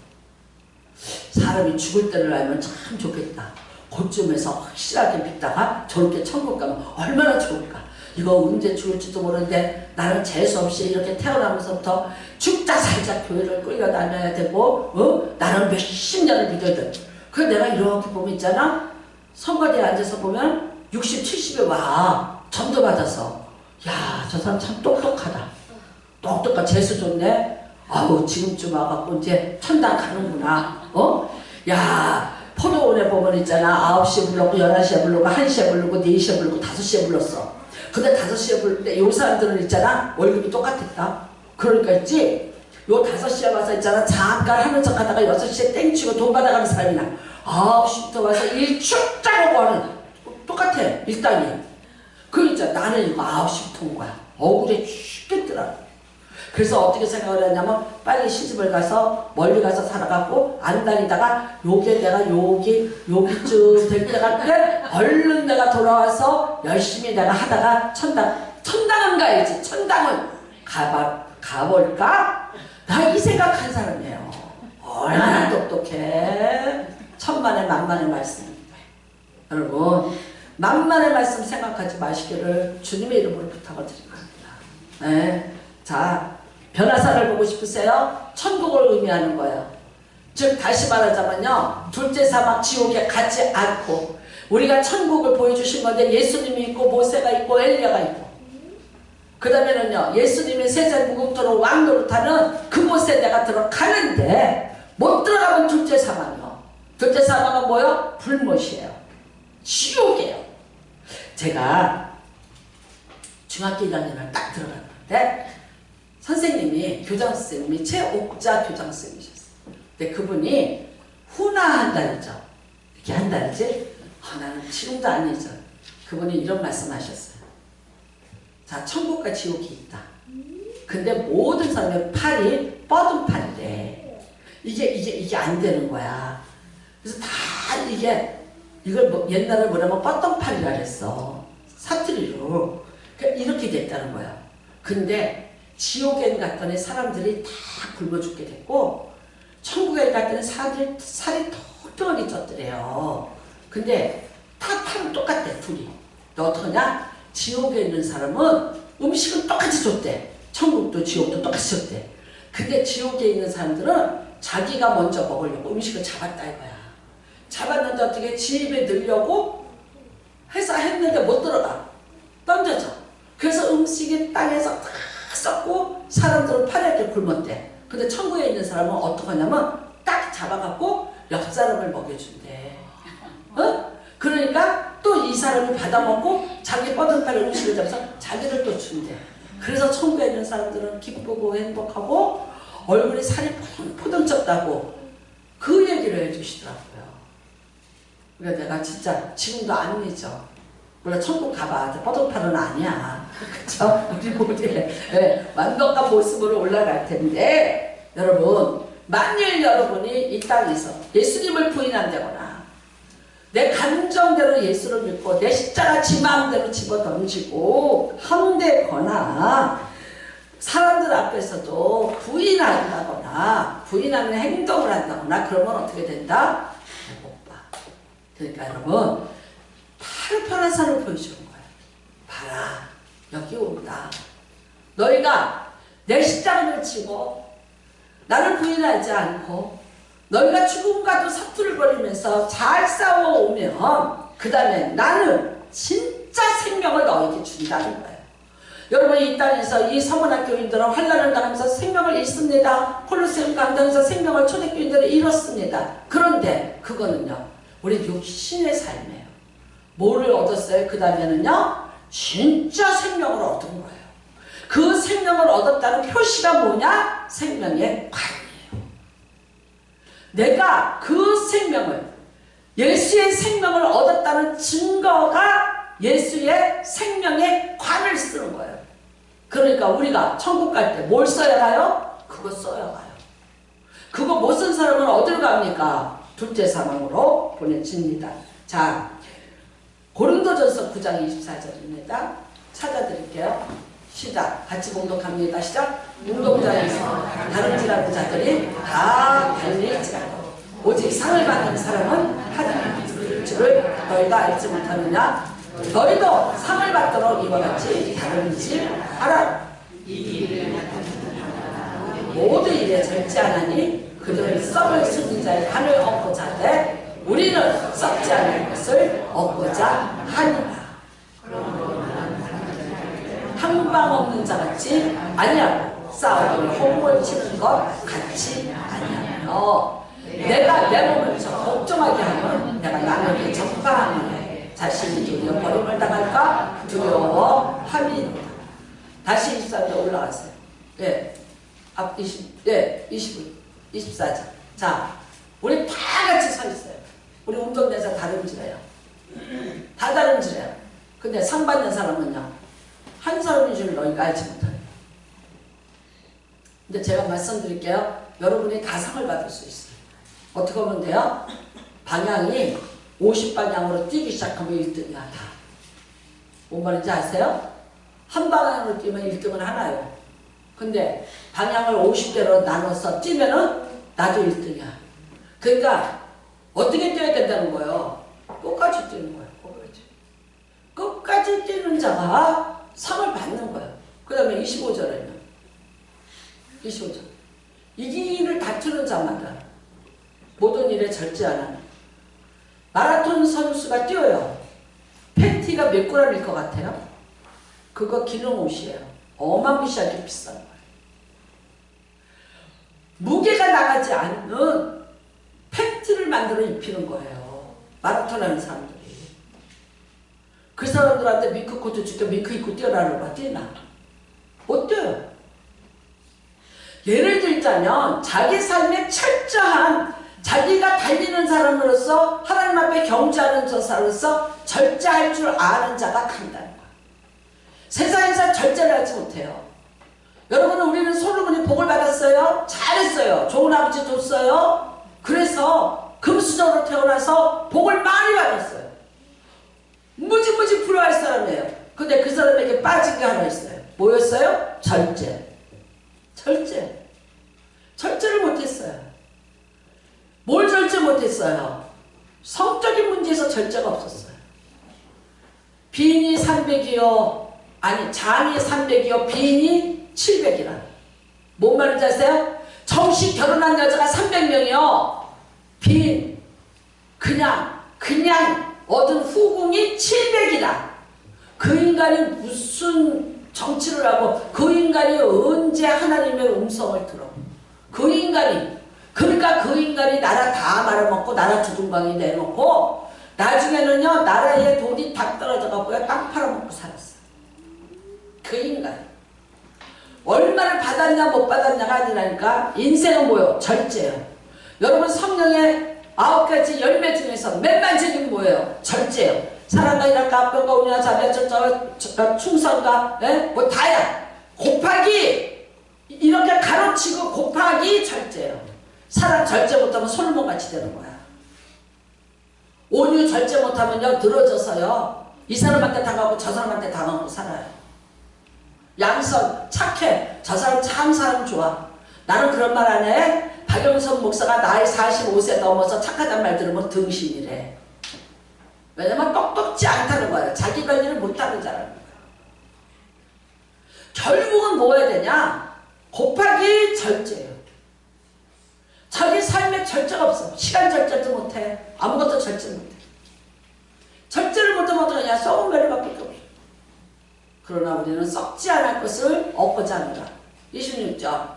사람이 죽을 때를 알면 참 좋겠다. 그쯤에서 확실하게 믿다가 저렇게 천국 가면 얼마나 좋을까. 이거 언제 죽을지도 모르는데 나는 재수없이 이렇게 태어나면서부터 죽자 살자 교회를 끌려다녀야 되고 나는 몇십 년을 믿어야 돼. 그래서 내가 이렇게 보면 있잖아. 선거대에 앉아서 보면 60, 70에 와. 전도 받아서. 야, 저 사람 참 똑똑하다. 똑똑하 재수 좋네. 아우 지금쯤 와갖고 이제 천당 가는구나. 야, 포도원에 보면 있잖아. 9시에 불렀고 11시에 불렀고 1시에 불렀고 4시에 불렀고 5시에 불렀어. 근데 5시에 부를 때 요 사람들은 있잖아. 월급이 똑같았다. 그러니까 있지. 요 5시에 와서 있잖아. 잠깐 하는 척 하다가 6시에 땡치고 돈 받아가는 사람이나 9시부터 와서 일 축자고 하는 똑같아. 일당이. 그 있잖아. 나는 이거 9시부터 온 거야. 억울해 죽겠더라. 그래서 어떻게 생각을 했냐면 빨리 시집을 가서 멀리 가서 살아갖고 안 다니다가 요게 내가 여기쯤 될 때가 때 얼른 내가 돌아와서 열심히 내가 하다가 천당은 가야지. 천당은 가볼까? 나 이 생각한 사람이에요. 얼마나 똑똑해. 천만의 만만의 말씀입니다. 여러분 만만의 말씀 생각하지 마시기를 주님의 이름으로 부탁을 드립니다. 네. 자, 변화사를 보고 싶으세요? 천국을 의미하는 거예요. 즉 다시 말하자면요, 둘째 사막 지옥에 가지 않고 우리가 천국을 보여주신 건데 예수님이 있고 모세가 있고 엘리야가 있고 그 다음에는요, 예수님의 세자 무궁토로 왕노릇하는 그곳에 내가 들어가는데 못 들어가면 둘째 사막이요. 둘째 사막은 뭐요? 불못이에요. 지옥이에요. 제가 중학교 1학년을 딱 들어갔는데 선생님이, 교장선생님이 최옥자 교장선생님이셨어요. 근데 그분이 훈화한다죠. 이렇게 한다지? 나는 지금도 아니죠. 그분이 이런 말씀하셨어요. 자, 천국과 지옥이 있다. 근데 모든 사람의 팔이 뻗은 팔이래. 이게 안 되는 거야. 그래서 다 이걸 옛날에 뭐라면 뻗던 팔이라 그랬어. 사투리로. 그러니까 이렇게 됐다는 거야. 근데 지옥에 갔더니 사람들이 다 굶어 죽게 됐고 천국에 갔더니 사람들이 살이 톡톡하게 쪘더래요. 근데 다 팔은 똑같대. 둘이. 너 어떡하냐? 지옥에 있는 사람은 음식은 똑같이 줬대. 천국도 지옥도 똑같이 줬대. 근데 지옥에 있는 사람들은 자기가 먼저 먹으려고 음식을 잡았다 이거야. 잡았는데 어떻게 집에 넣으려고 해서 했는데 못 들어가. 던져져. 그래서 음식이 땅에서 다 썩고 사람들은 파랗게 굶었대. 근데 천국에 있는 사람은 어떻게 하냐면 딱 잡아갖고 옆 사람을 먹여준대. 그러니까 또 이 사람이 받아먹고 자기 뻗은 팔에 음식을 잡아서 자기를 또 준대. 그래서 천국에 있는 사람들은 기쁘고 행복하고 얼굴이 살이 포동 쪘다고 그 얘기를 해주시더라고요. 그러니까 내가 진짜 지금도 안 믿죠. 물론 천국 가봐. 뻐덕파는 아니야. 그쵸? 우리 모두의 네, 완벽한 모습으로 올라갈 텐데, 여러분, 만일 여러분이 이 땅에서 예수님을 부인한다거나, 내 감정대로 예수를 믿고, 내 십자가 지 마음대로 집어 던지고, 한대거나, 사람들 앞에서도 부인한다거나, 부인하는 행동을 한다거나, 그러면 어떻게 된다? 못 봐. 그러니까 여러분, 바로 편한 산을 보여주는 거예요. 봐라, 여기 온다. 너희가 내 십자가를 지고 나를 부인하지 않고 너희가 죽음과도 사투를 벌이면서 잘 싸워오면 그 다음에 나는 진짜 생명을 너에게 준다는 거예요. 여러분, 이 땅에서 이 서문학 교인들은 환난을 당하면서 생명을 잃습니다. 콜로세움 감당에서 생명을 초대교인들은 잃었습니다. 그런데 그거는요, 우리 육신의 삶이에요. 뭐를 얻었어요? 그 다음에는요, 진짜 생명을 얻은 거예요. 그 생명을 얻었다는 표시가 뭐냐? 생명의 관이에요. 내가 그 생명을, 예수의 생명을 얻었다는 증거가 예수의 생명의 관을 쓰는 거예요. 그러니까 우리가 천국 갈 때 뭘 써야 가요? 그거 써야 가요. 그거 못 쓴 사람은 어디로 갑니까? 둘째 사망으로 보내집니다. 자, 고린도전서 9장 24절입니다. 찾아드릴게요. 시작. 같이 봉독합니다. 시작. 운동장에서 다른지라는 자들이 다 달릴지라도 오직 상을 받는 사람은 하나님의 줄을 너희가 알지 못하느냐? 너희도 상을 받도록 이와 같이 다른지 하라. 모두 일에 절제하나니 그들은 썩을 승리자의 간을 얻고자 하되 우리는 썩지 않을 것을 얻고자 하니라. 항방 없는 자같이 아니하고 싸움을 홍을 치는 것 같이 아니하며 내가 내 몸을 걱정하게 하면 내가 남에게 적방하느냐 자신이 두려워 버림을 당할까 두려워함이니라. 다시 24절 올라가세요. 예, 앞 24절. 자, 우리 다 같이 서 있어요. 우리 운동장에서 다름질해요. 다 다름질해요. 근데 상 받는 사람은요, 한 사람인 줄 너희가 알지 못해요. 근데 제가 말씀드릴게요. 여러분이 다 상을 받을 수 있어요. 어떻게 하면 돼요? 방향이 50방향으로 뛰기 시작하면 1등이야, 다. 뭔 말인지 아세요? 한 방향으로 뛰면 1등은 하나요. 근데 방향을 50대로 나눠서 뛰면은 나도 1등이야. 그러니까 어떻게 뛰어야 된다는 거예요? 끝까지 뛰는 거예요. 끝까지 뛰는 자가 상을 받는 거예요. 그 다음에 25절에는 25절. 이기를 다투는 자마다 모든 일에 절제하는 마라톤 선수가 뛰어요. 팬티가 몇 g일 것 같아요? 그거 기능 옷이에요. 어마무시하게 비싼 거예요. 무게가 나가지 않는 팬티를 만들어 입히는 거예요. 마라톤 하는 사람들이. 그 사람들한테 밍크 코트 줄게 밍크 입고 뛰어라는 거 뛰나? 못 뛰어요. 예를 들자면 자기 삶에 철저한 자기가 달리는 사람으로서 하나님 앞에 경주하는 자로서 절제할 줄 아는 자가 간다는 거예요. 세상에서 절제를 하지 못해요. 여러분은 우리는 솔로몬이 복을 받았어요. 잘했어요. 좋은 아버지 줬어요. 그래서 금수저로 태어나서 복을 많이 받았어요. 무지무지 부러워할 사람이에요. 근데 그 사람에게 빠진 게 하나 있어요. 뭐였어요? 절제. 절제를 못했어요. 뭘 절제 못했어요? 성적인 문제에서 절제가 없었어요. 빈이 300이요. 아니 장이 300이요. 빈이 700이라. 뭔 말인지 아세요? 정식 결혼한 여자가 300명이요. 빈 그냥 얻은 후궁이 700이다. 그 인간이 무슨 정치를 하고 그 인간이 언제 하나님의 음성을 들어? 그 인간이 그러니까 그 인간이 나라 다 말아먹고 나라 두둥강이 내놓고 나중에는요 나라에 돈이 다 떨어져 갖고요 땅 팔아먹고 살았어요. 그 인간 얼마를 받았냐 못 받았냐가 아니라니까. 인생은 뭐예요? 절제예요. 여러분 성령의 9가지 열매 중에서 맨 마지막이 뭐예요? 절제예요. 사랑과 일할까 합병과 운이나 자비와 충성과 뭐 다야. 곱하기 이렇게 가로치고 곱하기 절제예요. 사람 절제 못하면 솔로몬같이 되는 거야. 온유 절제 못하면요 늘어져서요 이 사람한테 당하고 저 사람한테 당하고 살아요. 양선 착해. 저 사람 참 사람 좋아. 나는 그런 말 안 해. 박영선 목사가 나이 45세 넘어서 착하단 말 들으면 등신이래. 왜냐면 똑똑지 않다는 거예요. 자기 관리를 못하는 자라는 거예요. 결국은 뭐 해야 되냐? 곱하기 절제예요. 자기 삶에 절제가 없어. 시간 절제도 못해. 아무것도 절제 못해. 절제를 못하면 어떡하냐? 썩은 배를밖에 없어. 그러나 우리는 썩지 않을 것을 얻고자 하느라. 26절.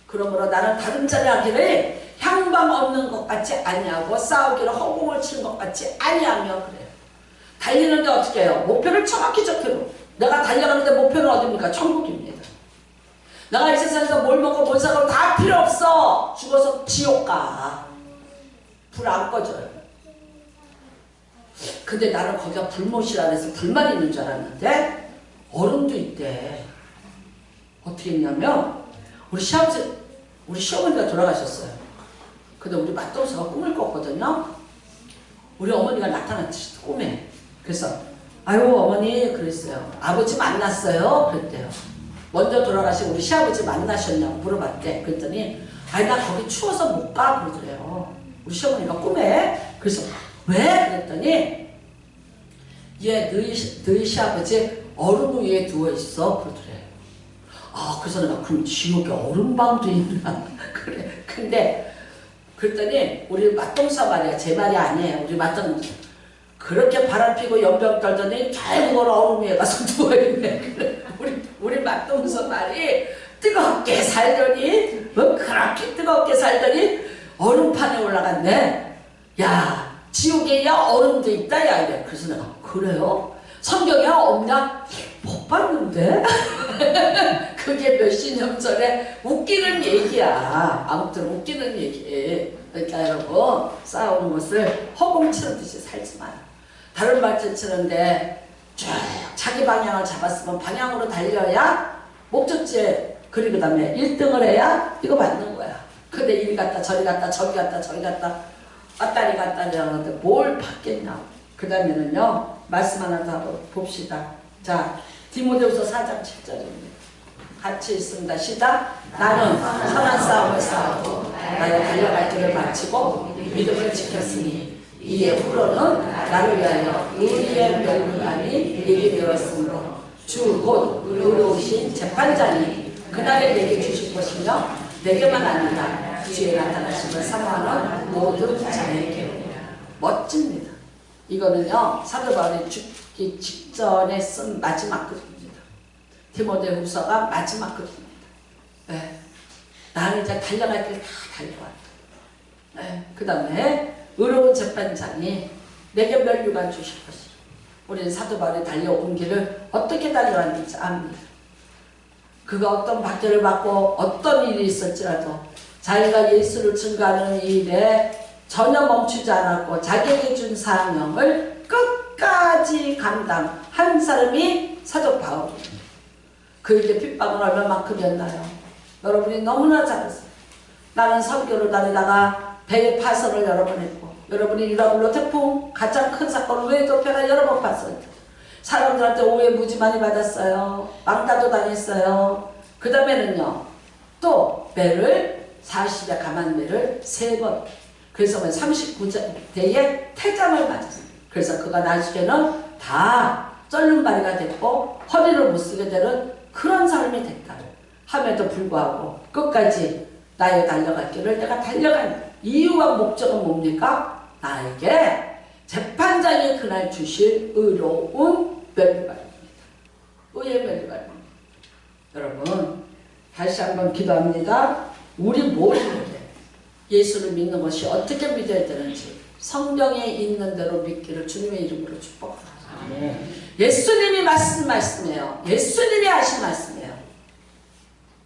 그러므로 나는 다른 자를 하기를 향방 없는 것 같이 아니하고 싸우기를 허공을 치는 것 같이 아니하며 그래요. 달리는데 어떻게 해요? 목표를 정확히 적혀놓고. 내가 달려가는데 목표는 어디입니까? 천국입니다. 내가 이 세상에서 뭘 먹고 뭘 사고 다 필요 없어. 죽어서 지옥 가. 불 안 꺼져요. 근데 나는 거기가 불못이라 해서 불만 있는 줄 알았는데 얼음도 있대. 어떻게 했냐면 우리 시어머니가 돌아가셨어요. 근데 우리 맏동서가 꿈을 꿨거든요. 우리 어머니가 나타났지 꿈에. 그래서 아유 어머니 그랬어요. 아버지 만났어요? 그랬대요. 먼저 돌아가신 우리 시아버지 만나셨냐고 물어봤대. 그랬더니 아니 나 거기 추워서 못 가 그러더래요. 우리 시어머니가 꿈에. 그래서 왜? 그랬더니 얘 너희 시아버지 얼음 위에 누워있어 그러더래요. 아 그래서 내가 그럼 지옥에 얼음방도 있나? 그래. 근데 그랬더니 우리 맏동사 말이야. 제 말이 아니에요. 우리 맏동사 그렇게 바람 피고 연병 떨더니 결국은 얼음 위에 가서 누워있네. 그래. 우리 맏동사 말이 뜨겁게 살더니 뭐 그렇게 뜨겁게 살더니 얼음판에 올라갔네. 야 지옥에 야 얼음도 있다 야 이래. 그래서 내가 그래요? 성경에 없냐? 못 봤는데? 그게 몇십 년 전에 웃기는 얘기야. 아무튼 웃기는 얘기. 그러니까 여러분 싸우는 것을 허공 치르듯이 살지 마요. 다른 말씀 치는데 쭉 자기 방향을 잡았으면 방향으로 달려야 목적지에 그리고 그 다음에 1등을 해야 이거 맞는 거야. 근데 이리 갔다 저리 갔다 저기 갔다 저기 갔다 왔다리 갔다리 하는데 뭘 받겠냐. 그 다음에는요 말씀 하나 더 봅시다. 자 디모데후서 4장 7절입니다. 같이 있습니다. 시작. 나는 선한 싸움을 싸우고 나의 달려갈 길을 마치고 믿음을 지켰으니 이에 후로는 나를 위하여 의리의 멸류관이 내게 되었으므로 주 곧 의로우신 재판장이 그날에 내게 주실 것이며 내게만 아니라 주에 나타나심을 사모하는 모든 자에게. 멋집니다. 이거는요 사도 바울이 죽기 직전에 쓴 마지막 글입니다. 디모데후서가 마지막 글입니다. 네. 나는 이제 달려갈 길 다 달려왔다. 네. 그 다음에 의로운 재판장이 내게 멸류관 주실 것이라. 우리는 사도 바울이 달려온 길을 어떻게 달려왔는지 압니다. 그가 어떤 박해를 받고 어떤 일이 있었지라도 자기가 예수를 증거하는 일에 전혀 멈추지 않았고 자기에게 준 사명을 끝까지 감당한 사람이 사도 바울입니다. 그에게 핍박은 얼마만큼이었나요? 여러분이 너무나 잘 아세요. 나는 선교를 다니다가 배의 파선을 여러 번 했고 여러분이 유라굴로 태풍 가장 큰 사건 외도패가 여러 번 봤어요. 사람들한테 오해 무지 많이 받았어요. 망다도 당했어요. 그 다음에는요 또 배를 40에 감한 배를 3번 그래서 39대에 태장을 맞았어요. 그래서 그가 나중에는 다 쩔름발이가 됐고 허리를 못 쓰게 되는 그런 사람이 됐다 함에도 불구하고 끝까지 나의 달려갈 길을 내가 달려간 이유와 목적은 뭡니까? 나에게 재판장이 그날 주실 의로운 멸류관입니다. 의의 멸류관입니다. 여러분 다시 한번 기도합니다. 우리 모두에게 예수를 믿는 것이 어떻게 믿어야 되는지 성경에 있는 대로 믿기를 주님의 이름으로 축복합니다. 예수님이 말씀이에요. 예수님이 하신 말씀이에요.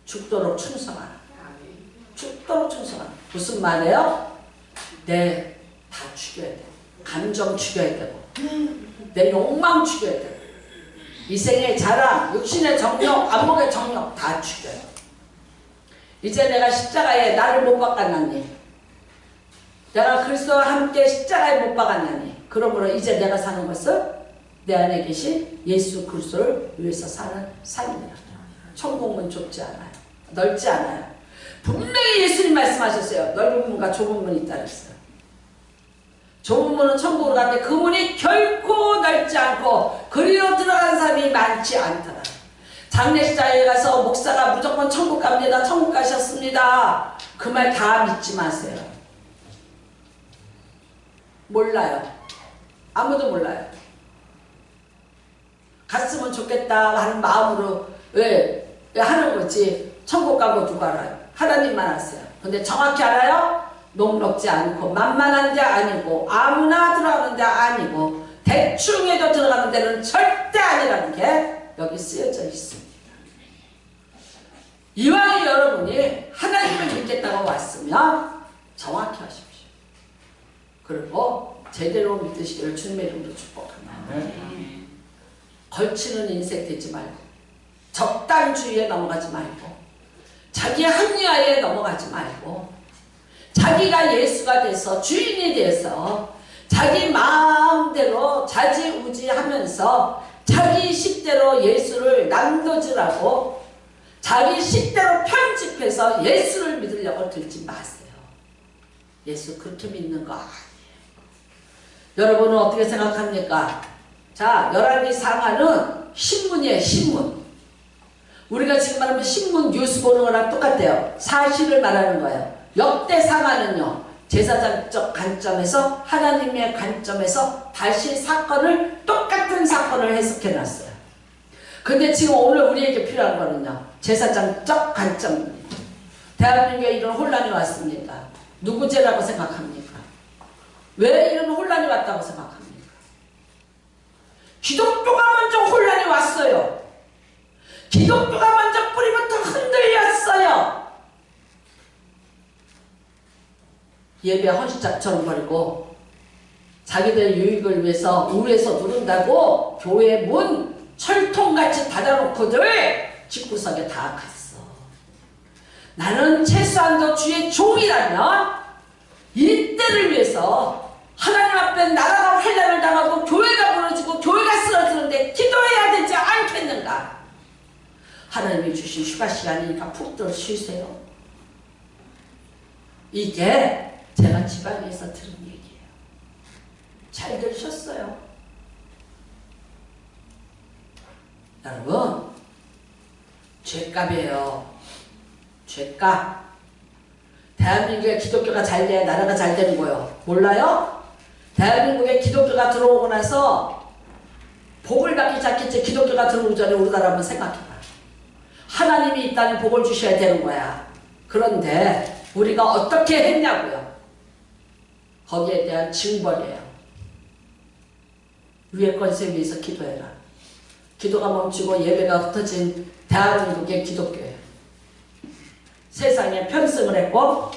죽도록 충성하라. 죽도록 충성하라. 무슨 말이에요? 내 다 죽여야 돼. 감정 죽여야 되고 내 욕망 죽여야 되고 이생의 자랑, 육신의 정욕, 안목의 정욕 다 죽여요. 이제 내가 십자가에 나를 못 박았나니 내가 그리스도와 함께 십자가에 못 박았나니 그러므로 이제 내가 사는 것은 내 안에 계신 예수 그리스도를 위해서 사는 삶이다. 천국은 좁지 않아요. 넓지 않아요. 분명히 예수님 말씀하셨어요. 넓은 문과 좁은 문이 있다 그랬어요. 좁은 문은 천국으로 가는데 그 문이 결코 넓지 않고 그리로 들어가는 사람이 많지 않더라. 장례식장에 가서 목사가 무조건 천국 갑니다. 천국 가셨습니다. 그 말 다 믿지 마세요. 몰라요. 아무도 몰라요. 갔으면 좋겠다 하는 마음으로 왜 하는 거지. 천국 가고 누가 알아요? 하나님만 아세요. 근데 정확히 알아요? 녹록지 않고 만만한 데 아니고 아무나 들어가는 데 아니고 대충 해도 들어가는 데는 절대 아니라는 게 여기 쓰여져 있습니다. 이왕에 여러분이 하나님을 믿겠다고 왔으면 정확히 하십시오. 그리고 제대로 믿으시기를 주님의 이름으로 축복합니다. 걸치는 인생 되지 말고 적당주의에 넘어가지 말고 자기의 합리화에 넘어가지 말고 자기가 예수가 돼서 주인이 돼서 자기 마음대로 자지우지하면서 자기 식대로 예수를 난도질하고 자기 식대로 편집해서 예수를 믿으려고 들지 마세요. 예수 그렇게 믿는 거 아니에요. 여러분은 어떻게 생각합니까? 자, 열왕기 상하는 신문이에요. 신문. 우리가 지금 말하면 신문 뉴스 보는 거랑 똑같아요. 사실을 말하는 거예요. 역대상하는요 제사장적 관점에서 하나님의 관점에서 다시 사건을 똑같은 사건을 해석해 놨어요. 근데 지금 오늘 우리에게 필요한 거는요 제사장적 관점입니다. 대한민국에 이런 혼란이 왔습니다. 누구 죄라고 생각합니까? 왜 이런 혼란이 왔다고 생각합니까? 기독교가 먼저 혼란이 왔어요. 기독교가 먼저 뿌리부터 흔들렸어요. 예배 헌신짝처럼 버리고 자기들 유익을 위해서 우에서 누른다고 교회 문 철통같이 닫아놓고들 집구석에 다 갔어. 나는 최소한도 주의 종이라면 이때를 위해서 하나님 앞에 나라가 환란을 당하고 교회가 무너지고 교회가 쓰러지는데 기도해야 되지 않겠는가? 하나님이 주신 휴가 시간이니까 푹 들어 쉬세요. 이게 제가 지방에서 들은 얘기예요. 잘 들으셨어요? 여러분, 죗값이에요. 죗값. 대한민국에 기독교가 잘 돼야 나라가 잘 되는 거예요. 몰라요? 대한민국에 기독교가 들어오고 나서 복을 받기 시작했지. 기독교가 들어오기 전에 우리나라 한번 생각해봐. 하나님이 이 땅에 복을 주셔야 되는 거야. 그런데 우리가 어떻게 했냐고요. 거기에 대한 징벌이에요. 위의 권세 위해서 기도해라. 기도가 멈추고 예배가 흩어진 대한민국의 기독교예요. 세상에 편승을 했고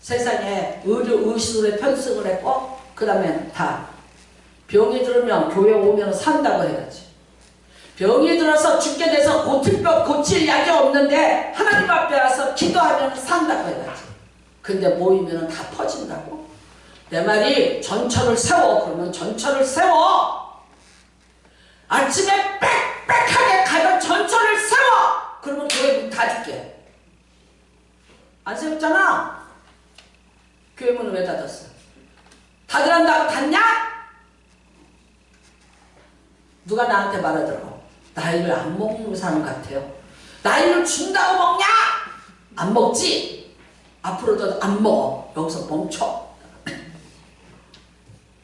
세상에 의술에 편승을 했고 그 다음에 다 병이 들으면 교회 오면 산다고 해야지. 병이 들어서 죽게 돼서 고칠 약이 없는데 하나님 앞에 와서 기도하면 산다고 해야지. 근데 모이면 다 퍼진다고? 내 말이 전철을 세워. 그러면 전철을 세워. 아침에 빽빽하게 가던 전철을 세워. 그러면 교회 문 닫을게. 안 세웠잖아. 교회 문을 왜 닫았어? 닫으란다고 닫냐? 누가 나한테 말하더라고. 나이를 안 먹는 사람 같아요. 나이를 준다고 먹냐? 안 먹지. 앞으로도 안 먹어. 여기서 멈춰.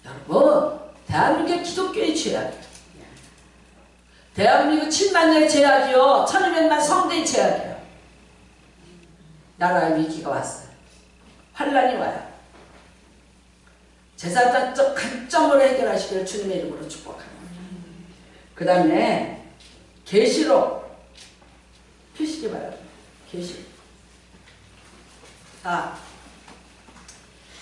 여러분, 대한민국의 기독교의 죄악이에요. 대한민국 7만 년의 죄악이요. 1200만 성대의 죄악이에요. 나라의 위기가 왔어요. 환란이 와요. 제사장적 관점으로 해결하시기를 주님의 이름으로 축복합니다. 그 다음에 계시록 펴시기 바랍니다. 계시. 자,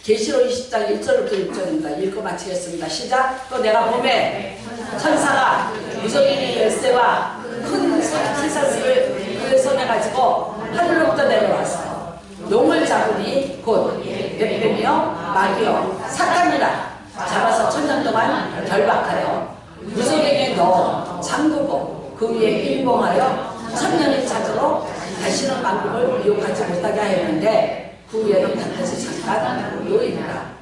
계시록 20장 1절부터 6절입니다. 읽고 마치겠습니다. 시작. 또 내가 보매 천사가 무적인의 열쇠와 큰 쇠사슬을 그의 손에 가지고 하늘로부터 내려왔어. 용을 잡으니 곧 뱀이요 마귀요 사탄이라 잡아서 천년 동안 결박하여 무속에게 넣어 잠그고 그 위에 빈봉하여 천년이 찾으러 다시는 만국을 유혹하지 못하게 하였는데 그 위에는 반드시 잠깐 노이리라.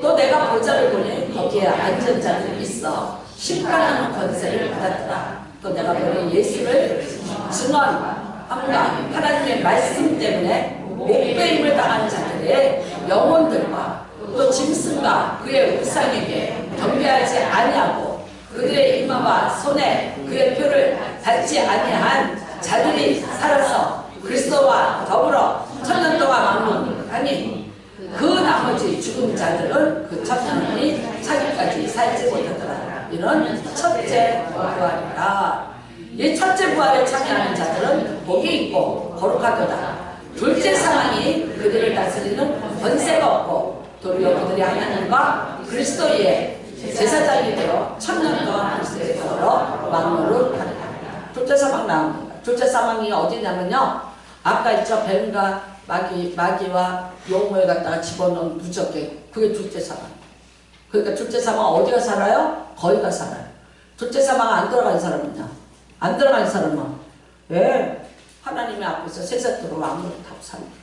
또 내가 보좌를 보니 거기에 앉은 자들이 있어 심판하는 권세를 받았더라. 또 내가 보니 예수를 증언함과 하나님의 말씀 때문에 목배임을 당한 자들의 영혼들과 또 짐승과 그의 우상에게 경배하지 아니하고 그들의 이마와 손에 그의 표를 닫지 아니한 자들이 살아서 그리스도와 더불어 천년 동안 왕노하니 그 나머지 죽은 자들은 그 천년이 차기까지 살지 못하더라. 이는 첫째 부활이라. 이 첫째 부활에 참여하는 자들은 복이 있고 거룩하도다. 둘째 사망이 그들을 다스리는 권세가 없고 도리어 그들이 하나님과 그리스도의 제사장이 되어 천년 동안 그리스도에 더불어 왕노를 하리라. 둘째 사망 나옵니다. 둘째 사망이 어디냐면요, 아까 있죠, 뱀과 마귀와 용을 갖다가 집어넣은 무적개, 그게 둘째 사망. 그러니까 둘째 사망 어디가 살아요? 거기가 살아요. 둘째 사망 안 들어간 사람은요, 안 들어간 사람은 왜? 하나님의 앞에서 세상으로 왕으로 타고 삽니다.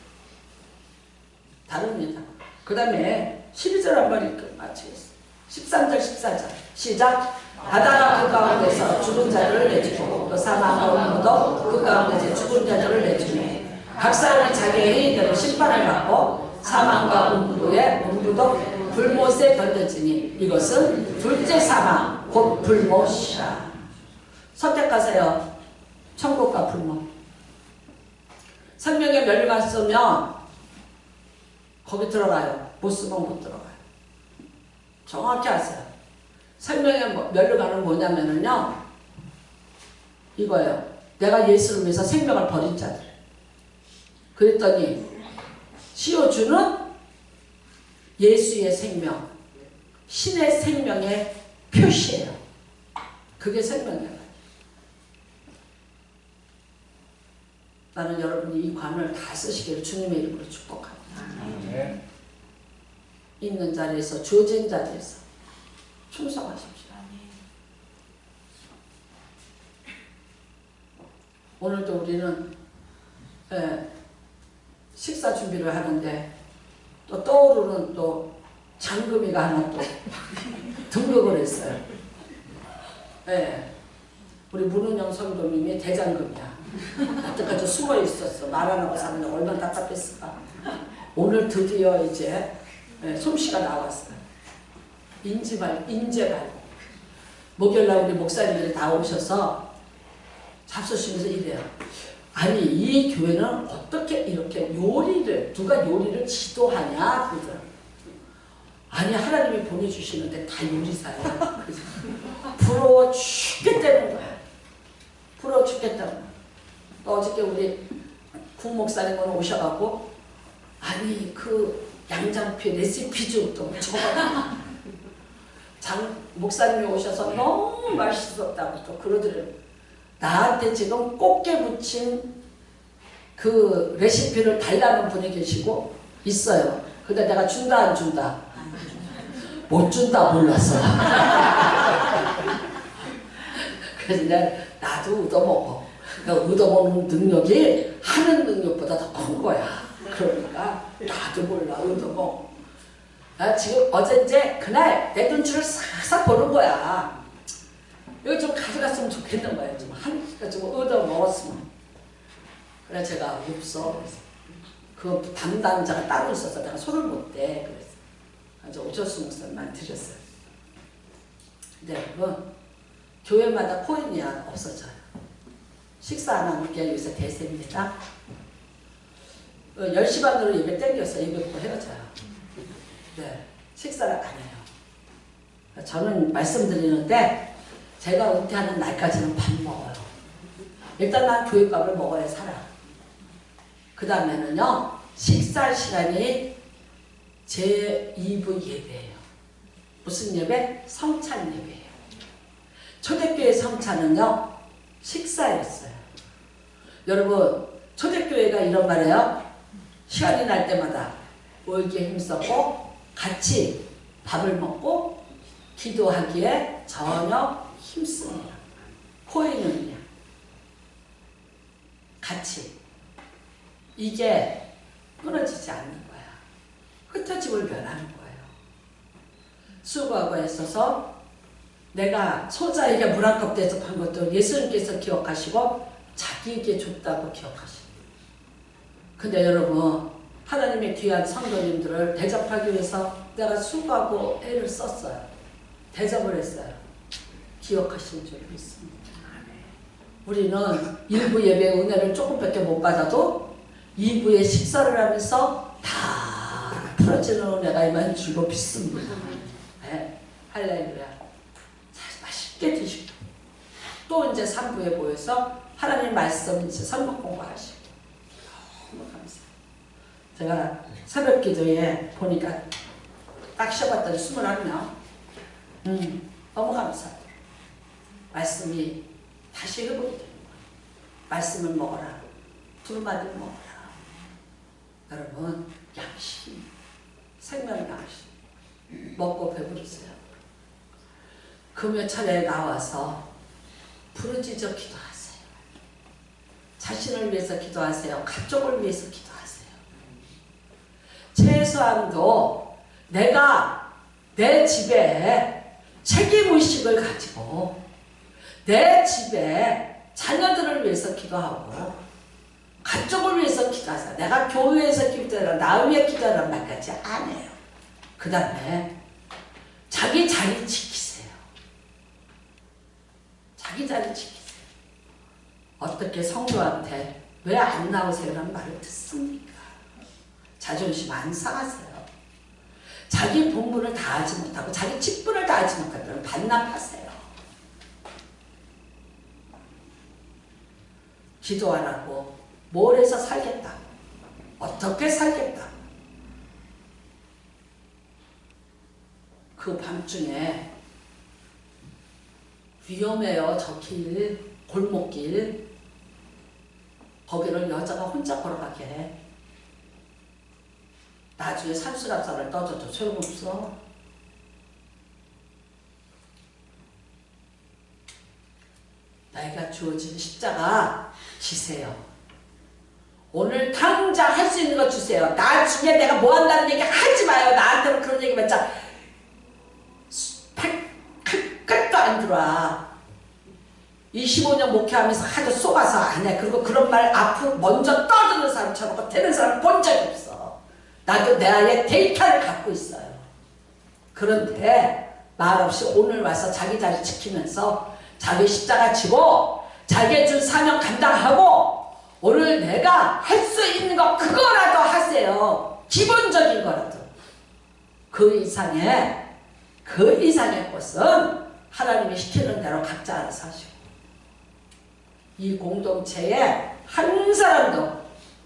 다릅니다. 그 다음에 12절 한번 읽고 마치겠습니다. 13절 14절 시작. 바다가 그 가운데서 죽은 자들을 내주고 또 사망과 음부도 그 가운데서 죽은 자들을 내주니 각 사람이 자기의 행위대로 심판을 받고 사망과 음부도 불못에 던져지니 이것은 둘째 사망 곧 불못이라. 선택하세요. 천국과 불못. 생명의 멸류관 쓰면 거기 들어가요. 못 쓰면 못 들어가요. 정확히 아세요. 생명의 멸류관은 뭐냐면요, 이거예요. 내가 예수를 위해서 생명을 버린 자들. 그랬더니 씌워주는 예수의 생명, 신의 생명의 표시예요. 그게 생명이에요. 나는 여러분이 이 관을 다 쓰시기를 주님의 이름으로 축복합니다. 네. 있는 자리에서, 주어진 자리에서 충성하십시오. 오늘도 우리는 식사 준비를 하는데 또 떠오르는 또 장금이가 하나 또 등극을 했어요. 우리 문은영 성도님이 대장금이야. 그때까지 숨어 있었어. 말 안 하고 사는데 얼마나 답답했을까. 오늘 드디어 이제 솜씨가 나왔어요. 인재발. 목요일날 우리 목사님들이 다 오셔서 잡수시면서 이래요. 아니, 이 교회는 어떻게 이렇게 요리를, 누가 요리를 지도하냐 그러더라고요. 아니, 하나님이 보내주시는데 다 요리사야. 그래서 부러워 죽겠다는 거야. 부러워 죽겠다는 거야. 또 어저께 우리 국목사님은 오셔갖고 아니, 그 양장피 레시피 좀 또 적어라. 목사님이 오셔서 너무 맛있었다고 또 그러더래요. 나한테 지금 꽃게 무친 그 레시피를 달라는 분이 계시고 있어요. 근데 내가 준다 안 준다? 못 준다 몰랐어. 그래서 내가 나도 얻어먹어. 그러니까 얻어먹는 능력이 하는 능력보다 더 큰 거야. 그러니까 나도 몰라 얻어먹어. 나 지금 어제 이제 그날 내 눈치를 싹싹 보는 거야. 이거 좀 가져갔으면 좋겠는 거예요. 좀 얻어먹었으면. 그래 제가 없어. 그 담당자가 따로 있어서 내가 손을 못 대. 그래서 아주 오철수 목사님만 드렸어요. 근데 여러분, 교회마다 코인이 없어져요. 식사 안 하는 게 요새 대세입니다. 10시 반으로 예배 땡겼어요. 예배 보고 헤어져요. 네, 식사를 안 해요. 저는 말씀드리는데 제가 은퇴하는 날까지는 밥 먹어요. 일단 난 교회밥을 먹어야 살아. 그 다음에는요, 식사 시간이 제 2부 예배예요. 무슨 예배? 성찬 예배예요. 초대교회 성찬은요, 식사였어요. 여러분, 초대교회가 이런 말이에요. 시간이 날 때마다 모이기에 힘썼고 같이 밥을 먹고 기도하기에 전혀 힘씁니다. 코에는요, 같이. 이게 끊어지지 않는 거야. 흩어짐을 면하는 거예요. 수고하고 애써서 내가 소자에게 물 한 컵 대접한 것도 예수님께서 기억하시고 자기에게 줬다고 기억하시고. 근데 여러분, 하나님의 귀한 성도님들을 대접하기 위해서 내가 수고하고 애를 썼어요. 대접을 했어요. 기억하신 줄 믿습니다. 우리는 일부 예배 은혜를 조금밖에 못 받아도 2부에 식사를 하면서 다 풀어지는 은혜가 임한 줄로 믿습니다. 네. 할렐루야. 맛있게 드시고 또 이제 3부에 모여서 하나님 말씀 이제 설문 공부하시고 너무 감사해요. 제가 새벽 기도에 보니까 딱 쉬어봤더니 21명. 너무 감사해요. 말씀이 다시 회복이 되는 거예요. 말씀을 먹어라. 두루마리 먹어라. 여러분, 양식, 생명 양식 먹고 배부르세요. 금요철에 나와서 부르짖어 기도하세요. 자신을 위해서 기도하세요. 가족을 위해서 기도하세요. 최소한도 내가 내 집에 책임의식을 가지고 내 집에 자녀들을 위해서 기도하고 가족을 위해서 기도하세요. 내가 교회에서 기도하라, 나 위해 기도하라는 말까지 안 해요. 그 다음에 자기 자리 지키세요. 자기 자리 지키세요. 어떻게 성도한테 왜 안 나오세요? 라는 말을 듣습니까? 자존심 안 상하세요. 자기 본분을 다하지 못하고 자기 직분을 다하지 못하면 반납하세요. 기도하라고 뭘 해서 살겠다. 어떻게 살겠다. 그 밤중에 위험해요. 저 길, 골목길. 거기를 여자가 혼자 걸어가게 해. 나중에 산수납사를 떠줘도 소용없어. 나에게 주어진 십자가 지세요. 오늘 당장 할 수 있는 거 주세요. 나중에 내가 뭐 한다는 얘기 하지 마요. 나한테는 그런 얘기 맞자. 끝도 안 들어와. 25년 목회하면서 하도 쏘아서 안 해. 그리고 그런 말 앞으로 먼저 떠드는 사람처럼 되는 사람 본 적이 없어. 나도 내 아이의 데이터를 갖고 있어요. 그런데 말없이 오늘 와서 자기 자리 지키면서 자기 십자가 지고 자기의 준 사명 감당하고 오늘 내가 할 수 있는 거 그거라도 하세요. 기본적인 거라도. 그 이상의 것은 하나님이 시키는 대로 각자 알아서 하시고 이 공동체에 한 사람도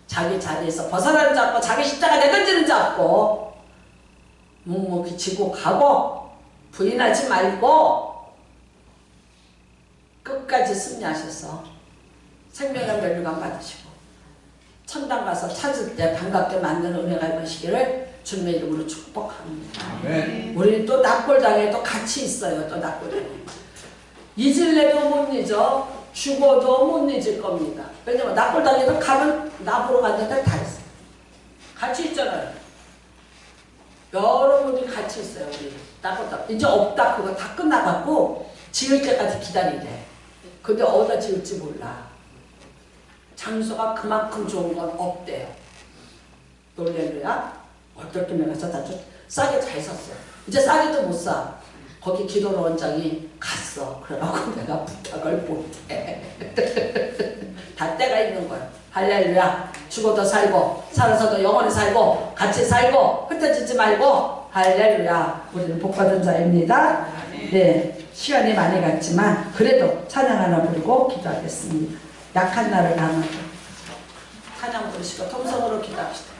자기 자리에서 벗어나는 자 없고 자기 십자가 내던지는 자 없고 묵묵히 지고 가고 부인하지 말고 끝까지 승리하셔서 생명의 멸류관 받으시고 천당 가서 찾을 때 반갑게 만드는 은혜가 임하시기를 주님의 이름으로 축복합니다. 아멘. 우리 또 납골당에 또 같이 있어요. 또 납골당에 잊을래도 못 잊어 죽어도 못 잊을 겁니다. 왜냐면 납골당에도 가면 납으로 갔는데 다 있어요. 같이 있잖아요. 여러분이 같이 있어요. 우리 납골당 이제 없다. 그거 다 끝나갖고 지을 때까지 기다리래. 근데 어디다 지을지 몰라. 장소가 그만큼 좋은 건 없대요. 놀랄래야? 어떻게 내가서 다 싸게 잘 샀어. 이제 싸게도 못 사. 거기 기도로 원장이 갔어. 그래갖고 내가 부탁을 못해. 다 때가 있는 거야. 할렐루야. 죽어도 살고 살아서도 영원히 살고 같이 살고 흩어지지 말고 할렐루야. 우리는 복받은 자입니다. 네, 시간이 많이 갔지만 그래도 찬양 하나 부르고 기도하겠습니다. 약한 나를 강하게. 찬양 부르시고 통성으로 기도합시다.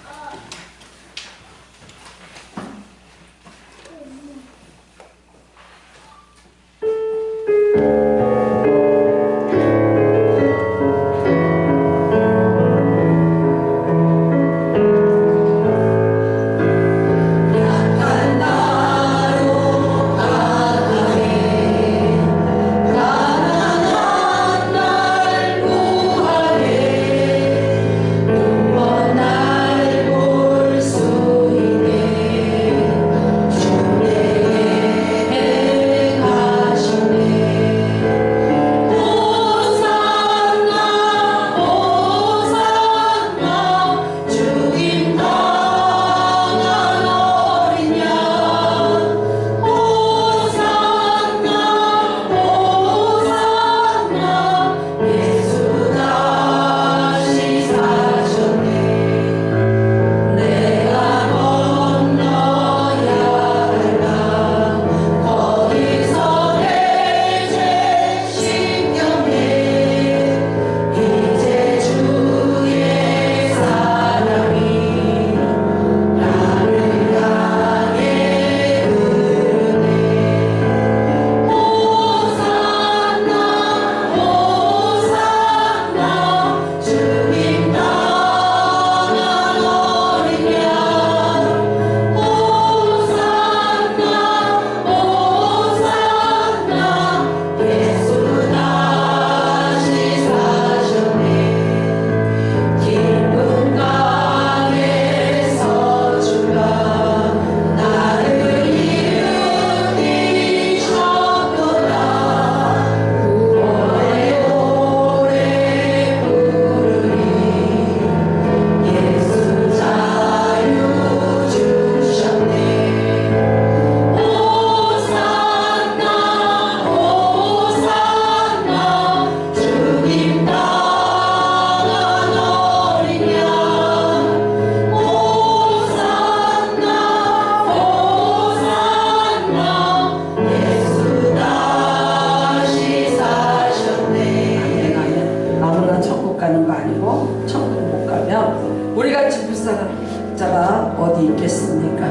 자가 어디 있겠습니까?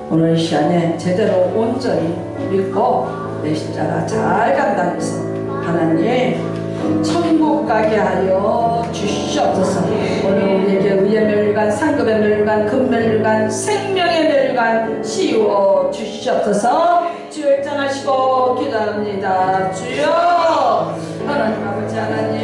오늘 이 시간에 제대로 온전히 믿고 내 십자가 잘 감당해서 하나님 천국 가게 하여 주시옵소서. 오늘 우리에게 의의 멸류관, 상급의 멸류관, 금멸류관, 생명의 멸류관 씌워 주시옵소서. 주여 일장하시고 기도합니다. 주여 하나님 아버지 하나님